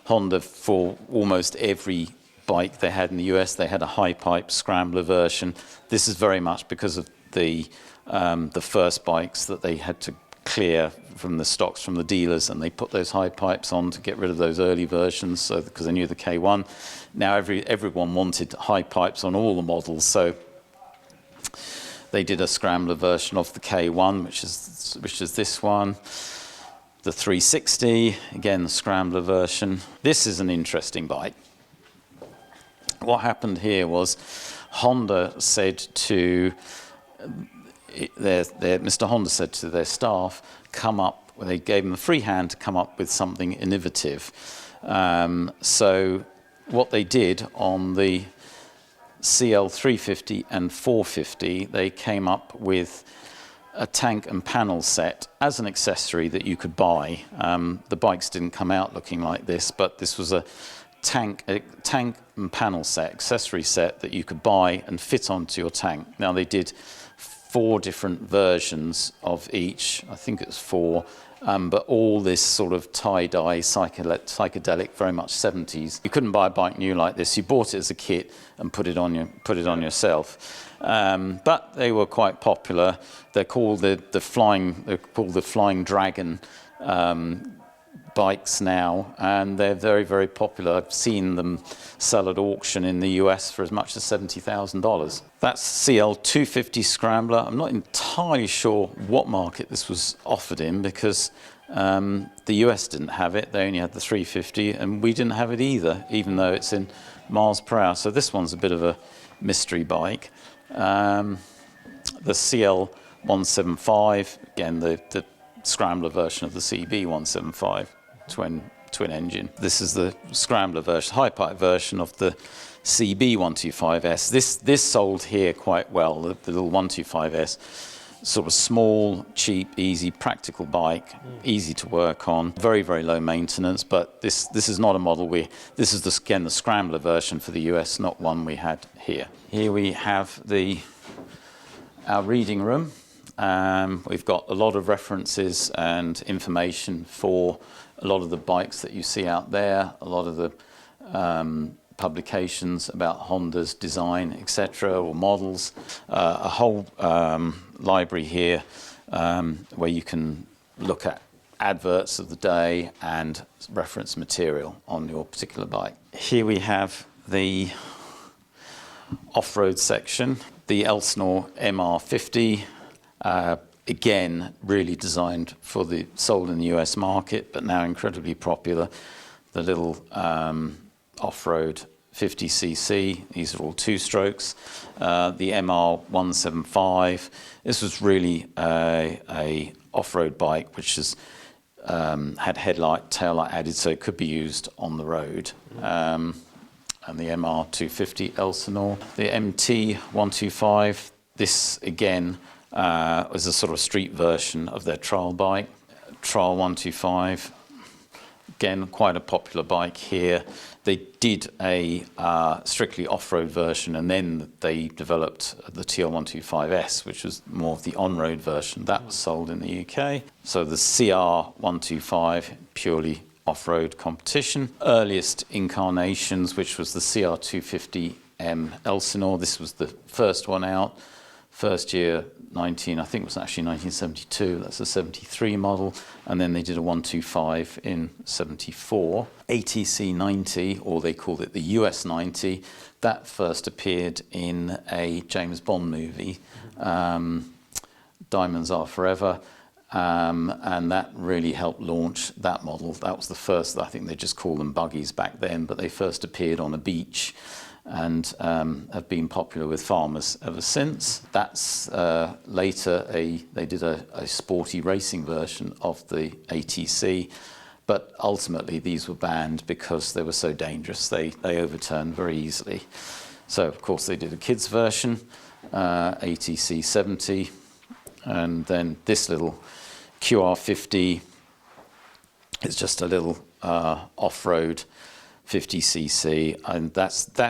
Honda, for almost every bike they had in the US, they had a high pipe scrambler version. This is very much because of the first bikes that they had to clear from the stocks from the dealers, and they put those high pipes on to get rid of those early versions, so because they knew the K1. Now everyone wanted high pipes on all the models, so they did a scrambler version of the K1, which is this one. The 360, again the scrambler version. This is an interesting bike. What happened here was Honda said to Mr. Honda said to their staff, they gave them a free hand to come up with something innovative. So what they did on the CL 350 and 450, they came up with a tank and panel set as an accessory that you could buy. The bikes didn't come out looking like this, but this was a tank and panel set, accessory set that you could buy and fit onto your tank. Now they did 4 different versions of each. I think it's 4. But all this sort of tie-dye, psychedelic, very much 70s. You couldn't buy a bike new like this. You bought it as a kit and put it on yourself. But they were quite popular. They're called the Flying Dragon bikes now, and they're very, very popular. I've seen them sell at auction in the US for as much as $70,000. That's CL 250 Scrambler. I'm not entirely sure what market this was offered in, because the US didn't have it. They only had the 350, and we didn't have it either, even though it's in miles per hour. So this one's a bit of a mystery bike. The CL 175, again, the Scrambler version of the CB 175 twin engine. This is the Scrambler version, high pipe version of the CB 125S. This sold here quite well, the little 125S. Sort of small, cheap, easy, practical bike, easy to work on, very, very low maintenance, but this is not a model this is again the Scrambler version for the US, not one we had here. Here we have our reading room. We've got a lot of references and information for a lot of the bikes that you see out there, a lot of the publications about Honda's design, etc., or models, a whole library here where you can look at adverts of the day and reference material on your particular bike. Here we have the off-road section, the Elsinore MR50. Again, really designed for sold in the US market, but now incredibly popular. The little off-road 50cc, these are all 2-strokes. The MR175, this was really a off-road bike which had headlight, taillight added, so it could be used on the road. And the MR250 Elsinore. The MT125, this again was a sort of street version of their trial bike. Trial 125, again, quite a popular bike here. They did a strictly off-road version, and then they developed the TL125S, which was more of the on-road version. That was sold in the UK. So the CR125, purely off-road competition. Earliest incarnations, which was the CR250M Elsinore. This was the first one out. First year, I think it was actually 1972. That's a 73 model. And then they did a 125 in 74. ATC 90, or they called it the US 90, that first appeared in a James Bond movie, Diamonds Are Forever. And that really helped launch that model. That was the first, I think they just called them buggies back then, but they first appeared on a beach and have been popular with farmers ever since. That's later, they did a sporty racing version of the ATC, but ultimately these were banned because they were so dangerous. They overturned very easily. So of course they did a kids version, ATC 70, and then this little QR50 is just a little off-road 50cc, and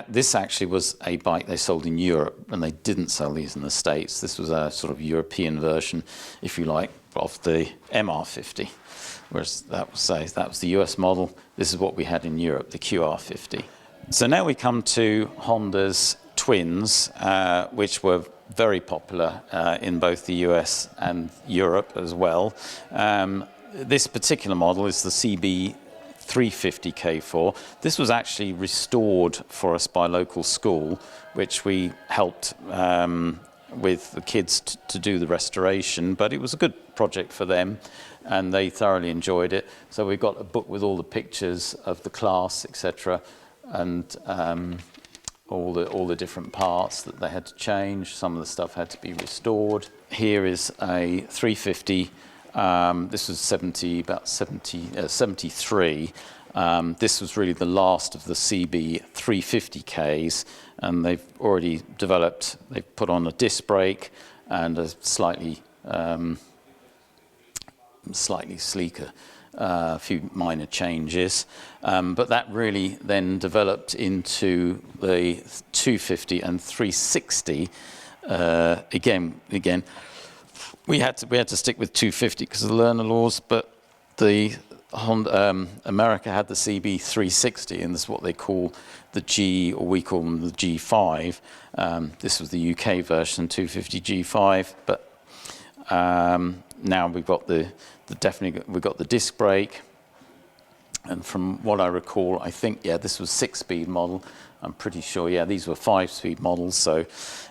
this actually was a bike they sold in Europe, and they didn't sell these in the States. This was a sort of European version, if you like, of the MR50, whereas that was the US model. This is what we had in Europe, the QR50. So now we come to Honda's twins, which were very popular in both the US and Europe as well. This particular model is the CB 350K4. This was actually restored for us by a local school, which we helped with the kids to do the restoration, but it was a good project for them and they thoroughly enjoyed it. So we've got a book with all the pictures of the class, etc., and all the different parts that they had to change. Some of the stuff had to be restored. Here is a 350. This was 73, This was really the last of the CB 350Ks, and they've already developed, they've put on a disc brake and a slightly sleeker, a few minor changes. But that really then developed into the 250 and 360. Again, we had to stick with 250 because of the Lerner laws, but the America had the CB 360, and this is what they call the G, or we call them the G5. This was the UK version, 250 G5, but now we've got we've got the disc brake, and from what I recall, I think this was 6-speed model. I'm pretty sure these were 5-speed models. So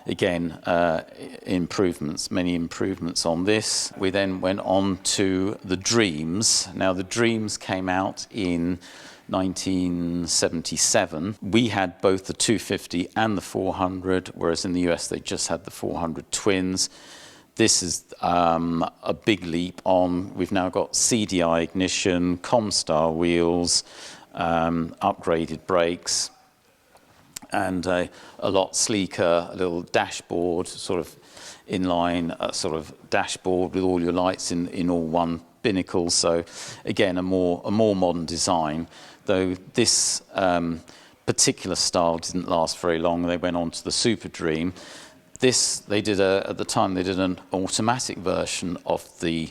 again, many improvements on this. We then went on to the Dreams. Now the Dreams came out in 1977. We had both the 250 and the 400, whereas in the US they just had the 400 twins. This is a big leap on. We've now got CDI ignition, Comstar wheels, upgraded brakes, and a lot sleeker, a little dashboard, sort of inline sort of dashboard with all your lights in all one binnacle. So again, a more modern design. Though this particular style didn't last very long. They went on to the Super Dream. They did at the time they did an automatic version of the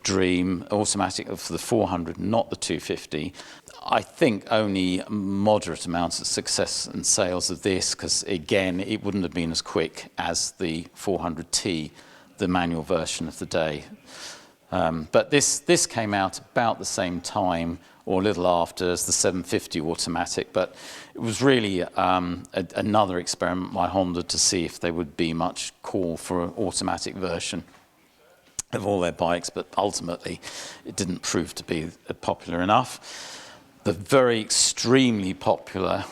Dream, automatic for the 400, not the 250. I think only moderate amounts of success and sales of this, because again, it wouldn't have been as quick as the 400T, the manual version of the day. But this came out about the same time, or a little after, as the 750 automatic. But it was really another experiment by Honda to see if there would be much call for an automatic version of all their bikes, but ultimately it didn't prove to be popular enough. The very extremely popular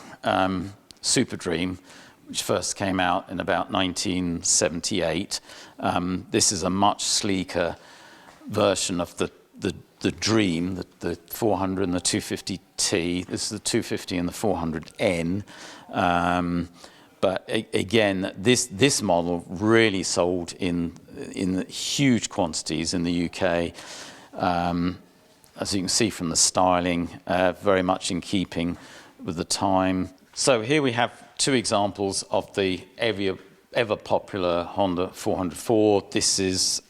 Super Dream, which first came out in about 1978, this is a much sleeker version of the Dream, the 400 and the 250T. This is the 250 and the 400N. But again, this model really sold in huge quantities in the UK. As you can see from the styling, very much in keeping with the time. So here we have two examples of the ever popular Honda 404. This is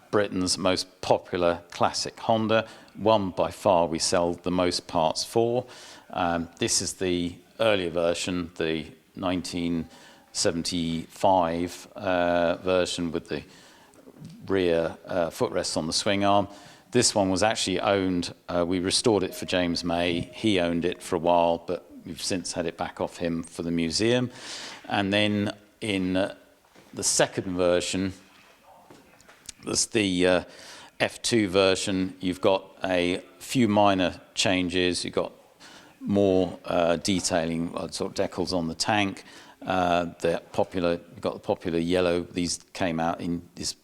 Britain's most popular classic Honda, one by far we sell the most parts for. This is the earlier version, the 1975 version with the rear footrests on the swing arm. This one was actually owned, we restored it for James May. He owned it for a while, but we've since had it back off him for the museum. And then in the second version, there's the F2 version. You've got a few minor changes. You've got more detailing, sort of decals on the tank. You've got the popular yellow. These came out in this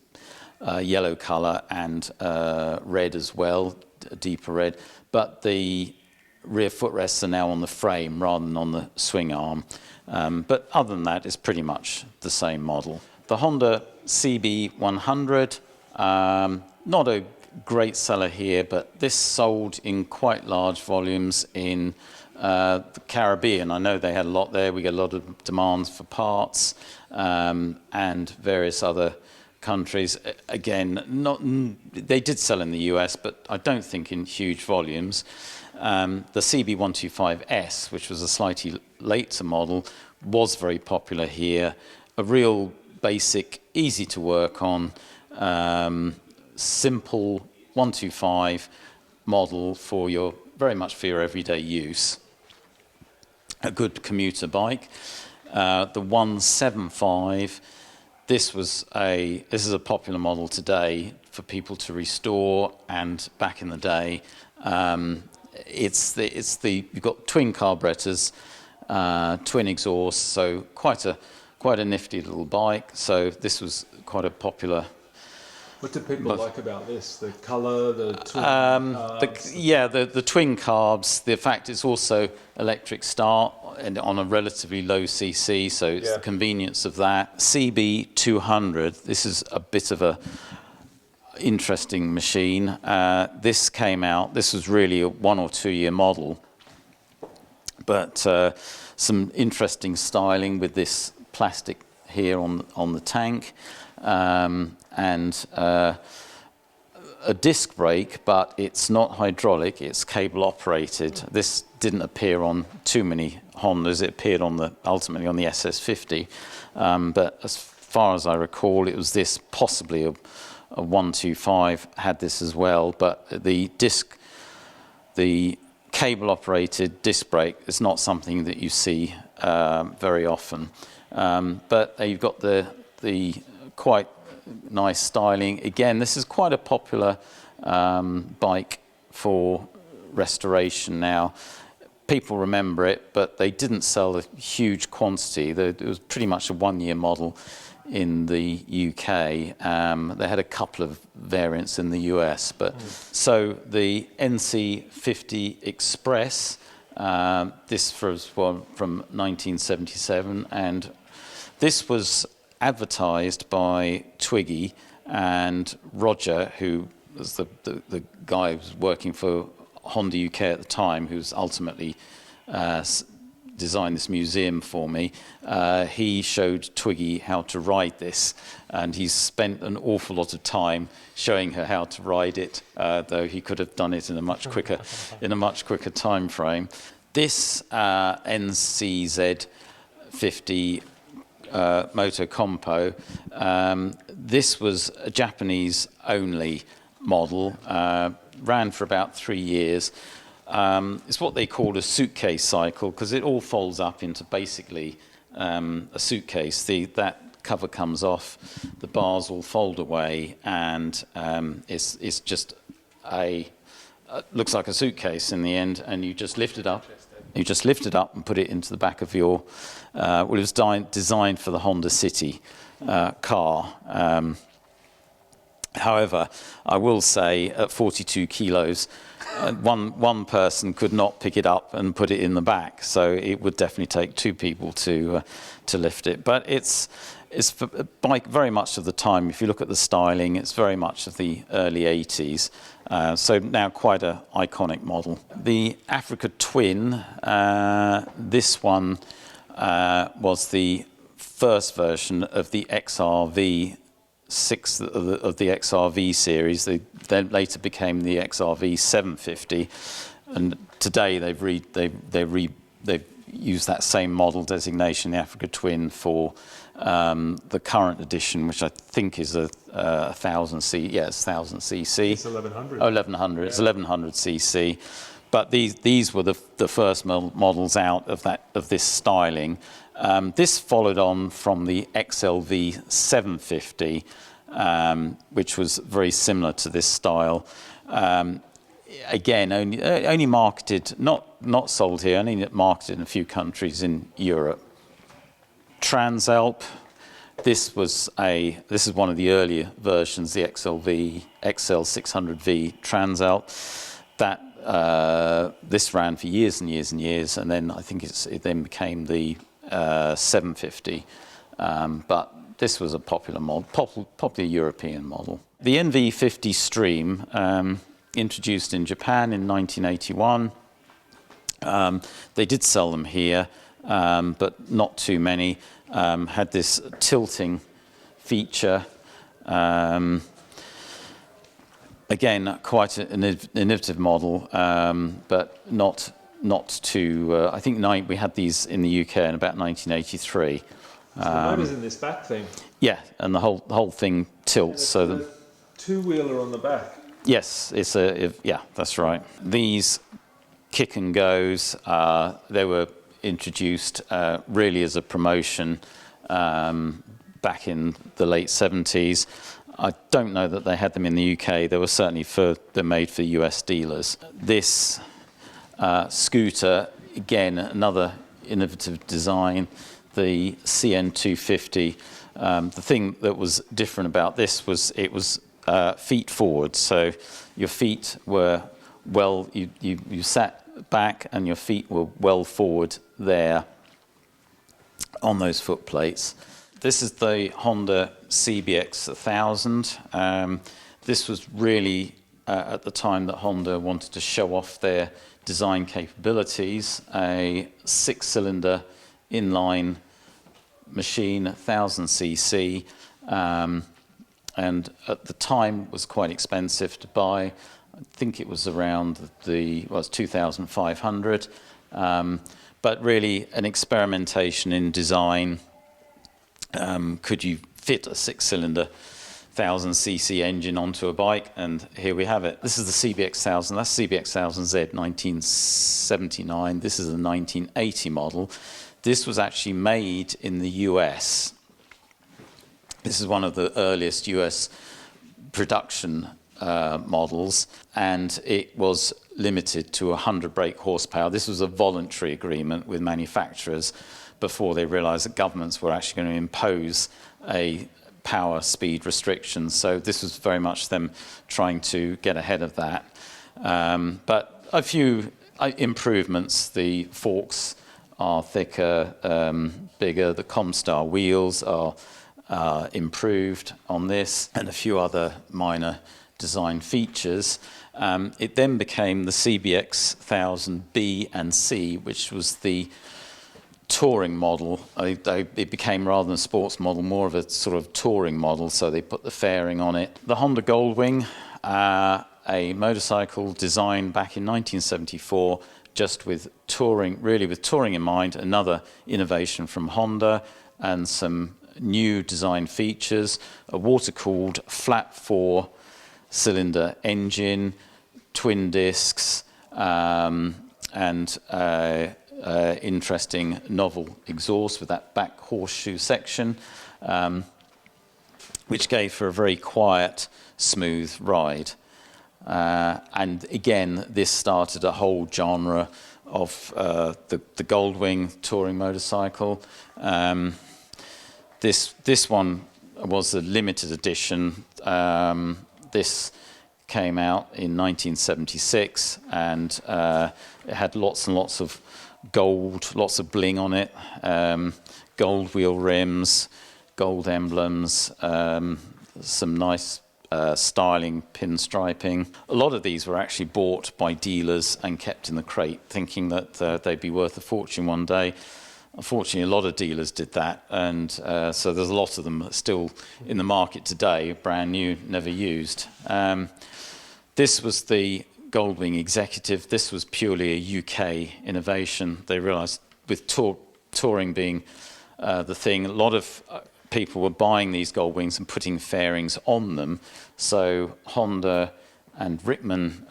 yellow color and red as well, a deeper red. But the rear footrests are now on the frame rather than on the swing arm. But other than that, it's pretty much the same model. The Honda CB100, not a great seller here, but this sold in quite large volumes in the Caribbean. I know they had a lot there. We get a lot of demands for parts and various other countries. Again, they did sell in the US, but I don't think in huge volumes. The CB125S, which was a slightly later model, was very popular here. A real basic, easy to work on, simple 125 model very much for your everyday use. A good commuter bike. The 175. This is a popular model today for people to restore, and back in the day, you've got twin carburetors, twin exhausts, so quite a nifty little bike. So this was quite a popular What do people like about this? The colour, the twin the twin carbs, the fact it's also electric start and on a relatively low cc, so it's the convenience of that. CB200, this is a bit of a interesting machine. This came out, this was really a 1 or 2 year model, but some interesting styling with this plastic here on the tank, and a disc brake, but it's not hydraulic, it's cable operated. This didn't appear on too many Hondas, it appeared ultimately on the SS50, but as far as I recall, it was this, possibly a 125 had this as well, but the cable operated disc brake is not something that you see very often. But you've got the quite nice styling. Again, this is quite a popular bike for restoration now. People remember it, but they didn't sell a huge quantity. It was pretty much a 1 year model in the UK. They had a couple of variants in the US, but so the NC50 Express, this was from 1977, and this was advertised by Twiggy and Roger, who was the guy who was working for Honda UK at the time, who's ultimately designed this museum for me. He showed Twiggy how to ride this, and he's spent an awful lot of time showing her how to ride it, though he could have done it in a much quicker time frame. This NCZ50 Moto Compo, this was a Japanese only model, ran for about 3 years. It's what they call a suitcase cycle, because it all folds up into basically a suitcase. That cover comes off, the bars all fold away, and it's just looks like a suitcase in the end, and you just lift it up. You just lift it up and put it into the back of your. Well, it was designed for the Honda City car. However, I will say at 42 kilos, one person could not pick it up and put it in the back, so it would definitely take 2 people to lift it. But it's like very much of the time. If you look at the styling, it's very much of the early 80s. So now quite an iconic model. The Africa Twin, this one was the first version of the XRV. 6 of the XRV series. They then later became the XRV 750, and today they've used that same model designation, the Africa Twin, for the current edition, which I think is a 1000 cc. Yeah, it's 1000 cc. It's 1100. Oh, 1100. Yeah. It's 1100 cc. But these were the first models out of this styling. This followed on from the XLV 750, which was very similar to this style. Again, only marketed, not sold here, only marketed in a few countries in Europe. Transalp. This is one of the earlier versions, the XL600V Transalp. This ran for years and years and years, and then I think it then became the 750, but this was a popular model, popular European model. The NV50 Stream, introduced in Japan in 1981. They did sell them here, but not too many. Had this tilting feature. Again, quite an innovative model, but not too. I think we had these in the UK in about 1983. So the motor's in this back thing. Yeah, and the whole thing tilts. It's so the two-wheeler on the back. Yes, yeah, that's right. These kick and goes. They were introduced really as a promotion back in the late 70s. I don't know that they had them in the UK. They were certainly they're made for US dealers. This scooter, again, another innovative design, the CN250. The thing that was different about this was it was feet forward. So your feet were well, you sat back and your feet were well forward there on those foot plates. This is the Honda CBX 1000. This was really at the time that Honda wanted to show off their design capabilities, a 6-cylinder inline machine, 1000cc, and at the time was quite expensive to buy. I think it was around it's 2,500, but really an experimentation in design. Could you fit a 6-cylinder 1000cc engine onto a bike? And here we have it. This is the CBX 1000. That's CBX 1000Z 1979. This is a 1980 model. This was actually made in the US. This is one of the earliest US production models, and it was limited to 100 brake horsepower. This was a voluntary agreement with manufacturers before they realized that governments were actually going to impose a power speed restriction. So this was very much them trying to get ahead of that. But a few improvements. The forks are thicker, bigger. The Comstar wheels are improved on this, and a few other minor design features. It then became the CBX 1000B and C, which was the touring model. It became, rather than a sports model, more of a sort of touring model, so they put the fairing on it. The Honda Goldwing, a motorcycle designed back in 1974, just with touring, really with touring in mind, another innovation from Honda, and some new design features, a water-cooled flat 4-cylinder engine, twin discs, and interesting novel exhaust with that back horseshoe section, which gave for a very quiet, smooth ride. And again, this started a whole genre of the Goldwing touring motorcycle. This one was a limited edition. This came out in 1976, and it had lots and lots of gold, lots of bling on it, gold wheel rims, gold emblems, some nice styling, pinstriping. A lot of these were actually bought by dealers and kept in the crate, thinking that they'd be worth a fortune one day. Unfortunately, a lot of dealers did that, and so there's a lot of them still in the market today, brand new, never used. This was the Goldwing Executive. This was purely a UK innovation. They realised with touring being the thing, a lot of people were buying these Goldwings and putting fairings on them. So Honda and Rickman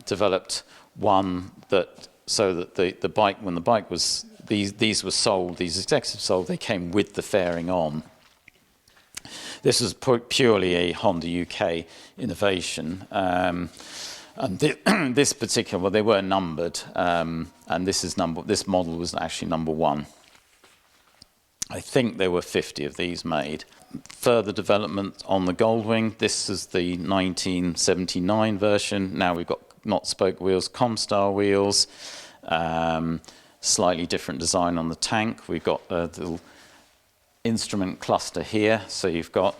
developed one so that the bike, when the bike was, these were sold, these Executives sold, they came with the fairing on. This was purely a Honda UK innovation. And this particular, well, they were numbered, and this model was actually number 1. I think there were 50 of these made. Further development on the Goldwing. This is the 1979 version. Now we've got not spoke wheels, Comstar wheels. Slightly different design on the tank. We've got a little instrument cluster here. So you've got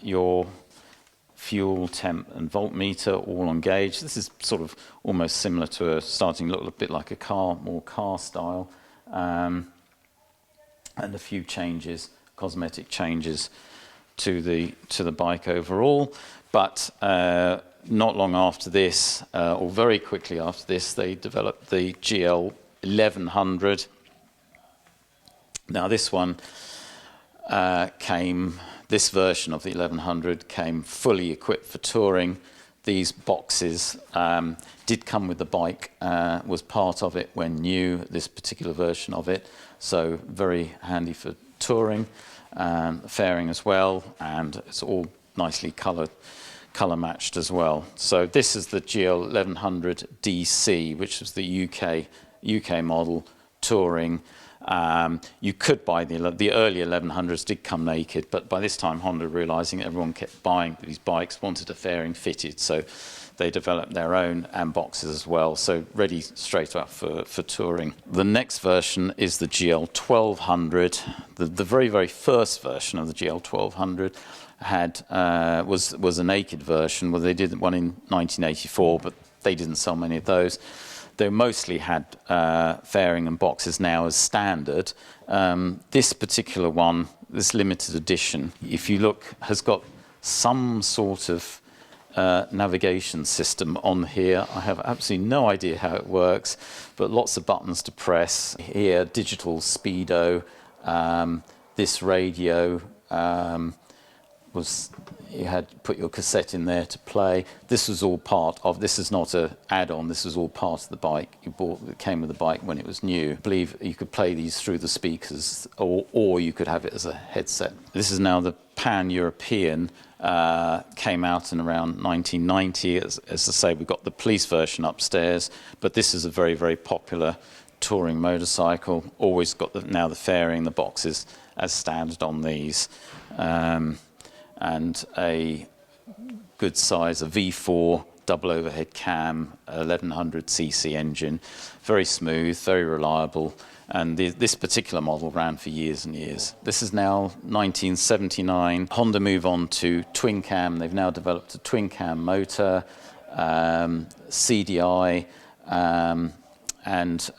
your fuel, temp and voltmeter all on gauge. This is sort of almost similar to starting to look a bit like a car, more car style. And a few changes, cosmetic changes to the bike overall. But not long after this, or very quickly after this, they developed the GL 1100. Now this one this version of the 1100 came fully equipped for touring. These boxes did come with the bike, was part of it when new, this particular version of it. So very handy for touring, fairing as well, and it's all nicely color matched as well. So this is the GL 1100 DC, which was the UK model touring. You could buy the early 1100s did come naked, but by this time Honda, realizing everyone kept buying these bikes, wanted a fairing fitted, so they developed their own and boxes as well, so ready straight up for touring. The next version is the GL 1200. The very, very first version of the GL 1200 was a naked version. Well, they did one in 1984, but they didn't sell many of those. They mostly had fairing and boxes now as standard. This particular one, this limited edition, if you look, has got some sort of navigation system on here. I have absolutely no idea how it works, but lots of buttons to press. Here, digital speedo, this radio, you had to put your cassette in there to play. This was all part of, this is not an add-on, this was all part of the bike. It came with the bike when it was new. I believe you could play these through the speakers, or you could have it as a headset. This is now the Pan-European, came out in around 1990. As I say, we've got the police version upstairs, but this is a very, very popular touring motorcycle. Always got now the fairing, the boxes as standard on these. And a good size, a V4 double overhead cam, 1100cc engine, very smooth, very reliable, and this particular model ran for years and years. This is now 1979. Honda move on to twin cam. They've now developed a twin cam motor, CDI, and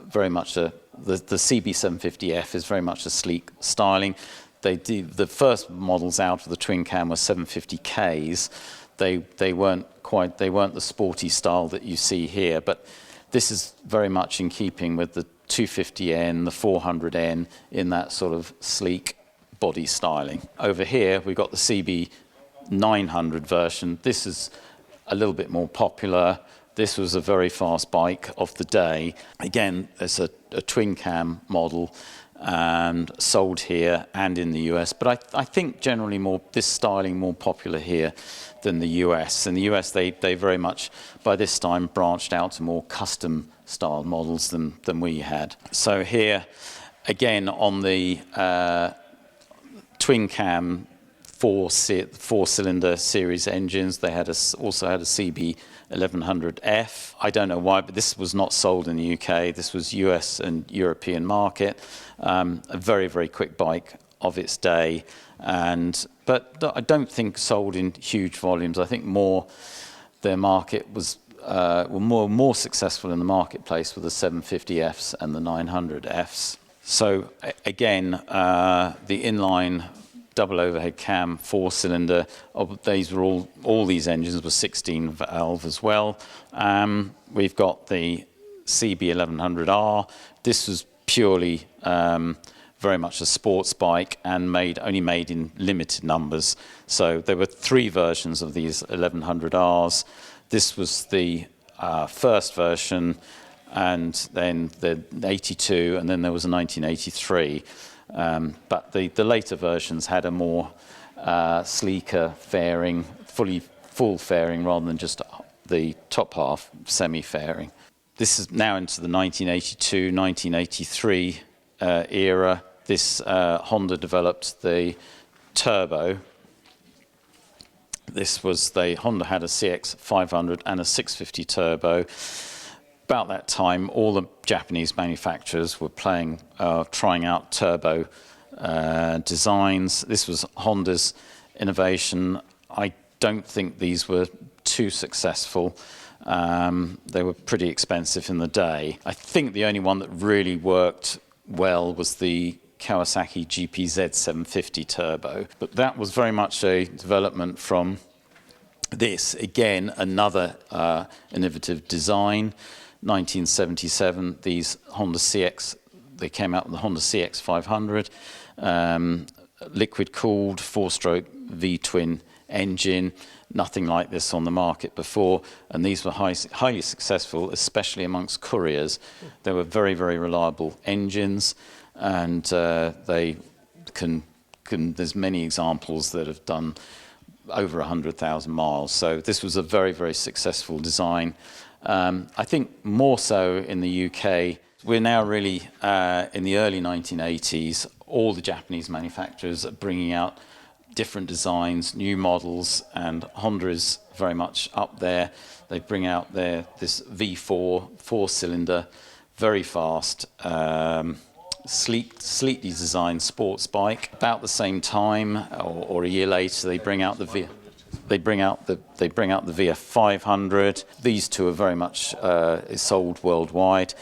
very much the CB750F is very much a sleek styling. The first models out of the twin cam were 750Ks. They weren't the sporty style that you see here, but this is very much in keeping with the 250N, the 400N, in that sort of sleek body styling. Over here we've got the CB900 version. This is a little bit more popular. This was a very fast bike of the day. Again, it's a twin cam model, and sold here and in the US, but I think generally this styling more popular here than the US. In the US, they very much by this time branched out to more custom style models than we had. So here, again on the twin cam four-cylinder series engines, they had also had a CB 1100F. I don't know why, but this was not sold in the UK. This was US and European market. A very, very quick bike of its day, but I don't think sold in huge volumes. I think their market was more successful in the marketplace with the 750Fs and the 900Fs. So again, the inline double overhead cam four-cylinder. These were all these engines were 16 valve as well. We've got the CB1100R. This was purely very much a sports bike and only made in limited numbers. So there were 3 versions of these 1100Rs. This was the first version, and then the 82, and then there was a 1983. But the later versions had a more sleeker fairing, full fairing rather than just the top half semi-fairing. This is now into the 1982, 1983 era. This Honda developed the turbo. Honda had a CX500 and a 650 turbo. About that time, all the Japanese manufacturers were trying out turbo designs. This was Honda's innovation. I don't think these were too successful. They were pretty expensive in the day. I think the only one that really worked well was the Kawasaki GPZ 750 turbo. But that was very much a development from this. Again, another innovative design. 1977, these Honda CX, they came out with the Honda CX500, liquid-cooled 4-stroke V-twin engine. Nothing like this on the market before, and these were highly successful, especially amongst couriers. They were very, very reliable engines, and there's many examples that have done over 100,000 miles. So this was a very, very successful design. I think more so in the UK We're now really in the early 1980s. All the Japanese manufacturers are bringing out different designs, new models, and Honda is very much up there. They bring out this V4 4-cylinder, very fast, sleekly designed sports bike. About the same time, or a year later, they bring out the VF 500. These two are very much sold worldwide.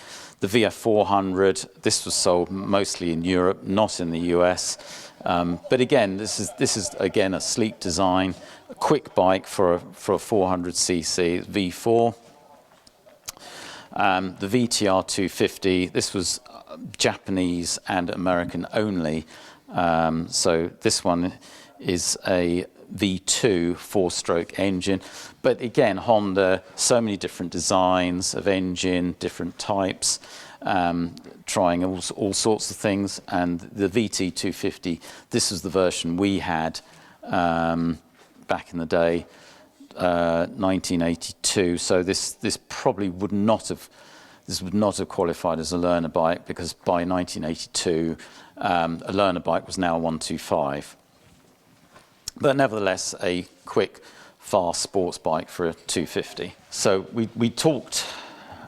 The VF 400, this was sold mostly in Europe, not in the US. But again, this is again a sleek design, a quick bike for a 400cc V4. The VTR 250, this was Japanese and American only. So this one is a V2 4-stroke engine. But again, Honda, so many different designs of engine, different types, trying all sorts of things. And the VT 250, this is the version we had back in the day, 1982. So this probably would not have qualified as a learner bike, because by 1982, a learner bike was now a 125. But nevertheless, a quick, fast sports bike for a 250. So we talked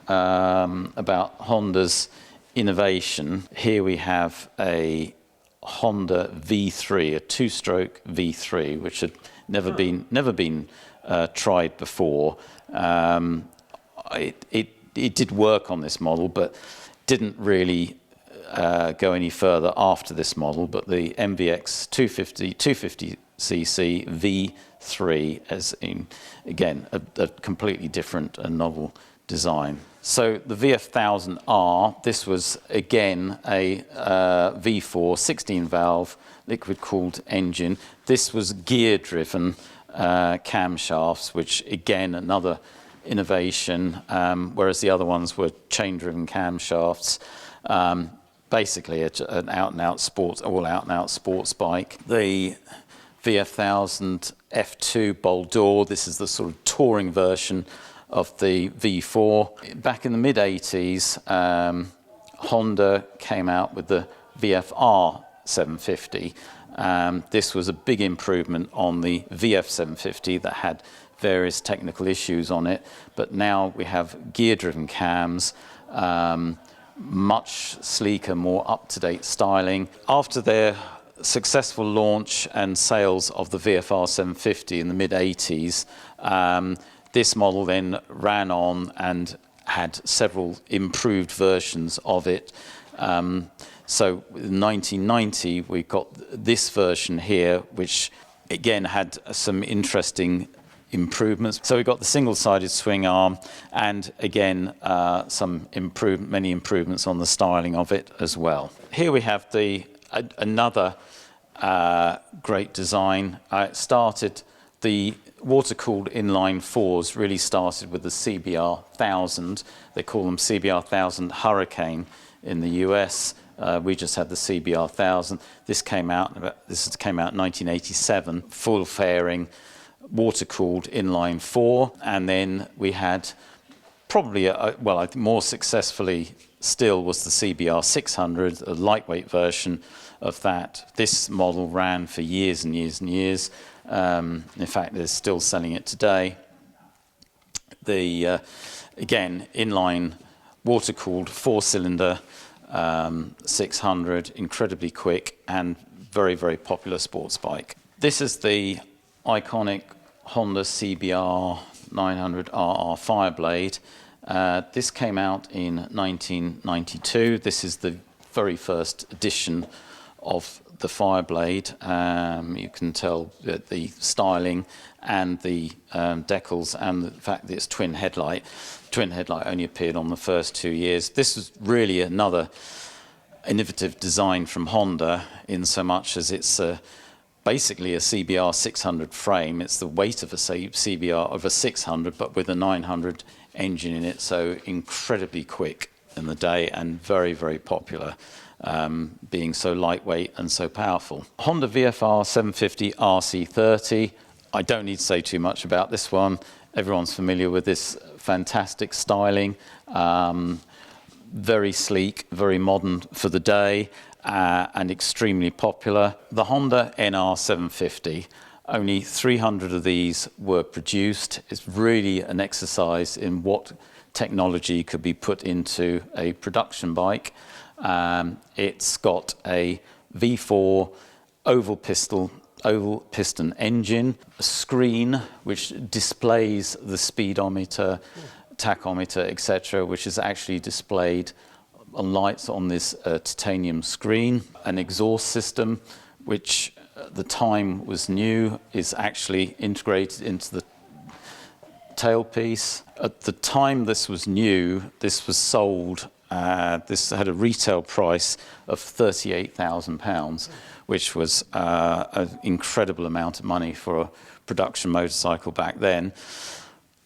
about Honda's innovation. Here we have a Honda V3, a 2-stroke V3, which had never been tried before. It did work on this model, but didn't really go any further after this model. But the MVX 250cc V3 as in, again, a completely different and novel design. So the VF 1000R, this was again a V4 16-valve liquid-cooled engine. This was gear-driven camshafts, which again another innovation, whereas the other ones were chain-driven camshafts. Basically, an out-and-out sports, all out-and-out sports bike. The VF 1000 F2 Boldor, this is the sort of touring version of the V4. Back in the mid-80s, Honda came out with the VFR 750. This was a big improvement on the VF 750 that had various technical issues on it, but now we have gear-driven cams, much sleeker, more up-to-date styling. After their successful launch and sales of the VFR 750 in the mid-80s, this model then ran on and had several improved versions of it. So in 1990, we got this version here, which again had some interesting improvements. So we got the single-sided swing arm, and again many improvements on the styling of it as well. Here we have another great design. The water-cooled inline fours really started with the CBR 1000. They call them CBR 1000 Hurricane in the US. We just had the CBR 1000. This came out in 1987. Full fairing, water-cooled inline four, and then we had probably I think more successfly still was the CBR 600, a lightweight version of that. This model ran for years and years and years. In fact, they're still selling it today. The again, inline water-cooled 4-cylinder 600, incredibly quick and very, very popular sports bike. This is the iconic Honda CBR 900RR Fireblade. This came out in 1992. This is the very first edition of the Fireblade. You can tell that the styling and the decals and the fact that it's twin headlight. Twin headlight only appeared on the first 2 years. This is really another innovative design from Honda, in so much as it's basically a CBR 600 frame. It's the weight of a CBR of a 600, but with a 900 engine in it, so incredibly quick in the day and very, very popular, being so lightweight and so powerful. Honda VFR 750 RC30. I don't need to say too much about this one. Everyone's familiar with this fantastic styling. very sleek, very modern for the day, and extremely popular. The Honda NR750, only 300 of these were produced. It's really an exercise in what technology could be put into a production bike. It's got a V4 oval piston engine, a screen which displays the speedometer, tachometer, etc., which is actually displayed on lights on this titanium screen. An exhaust system, which at the time was new, is actually integrated into the tailpiece. At the time this was new, this was sold, this had a retail price of £38,000, which was an incredible amount of money for a production motorcycle back then.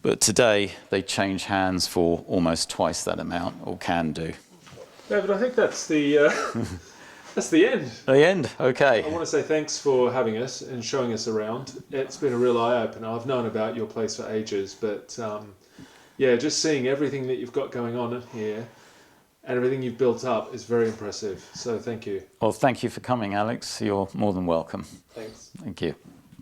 But today, they change hands for almost twice that amount, or can do. David, I think that's the that's the end. The end, okay. I want to say thanks for having us and showing us around. It's been a real eye-opener. I've known about your place for ages, but yeah, just seeing everything that you've got going on here and everything you've built up is very impressive. So thank you. Well, thank you for coming, Alex. You're more than welcome. Thanks. Thank you.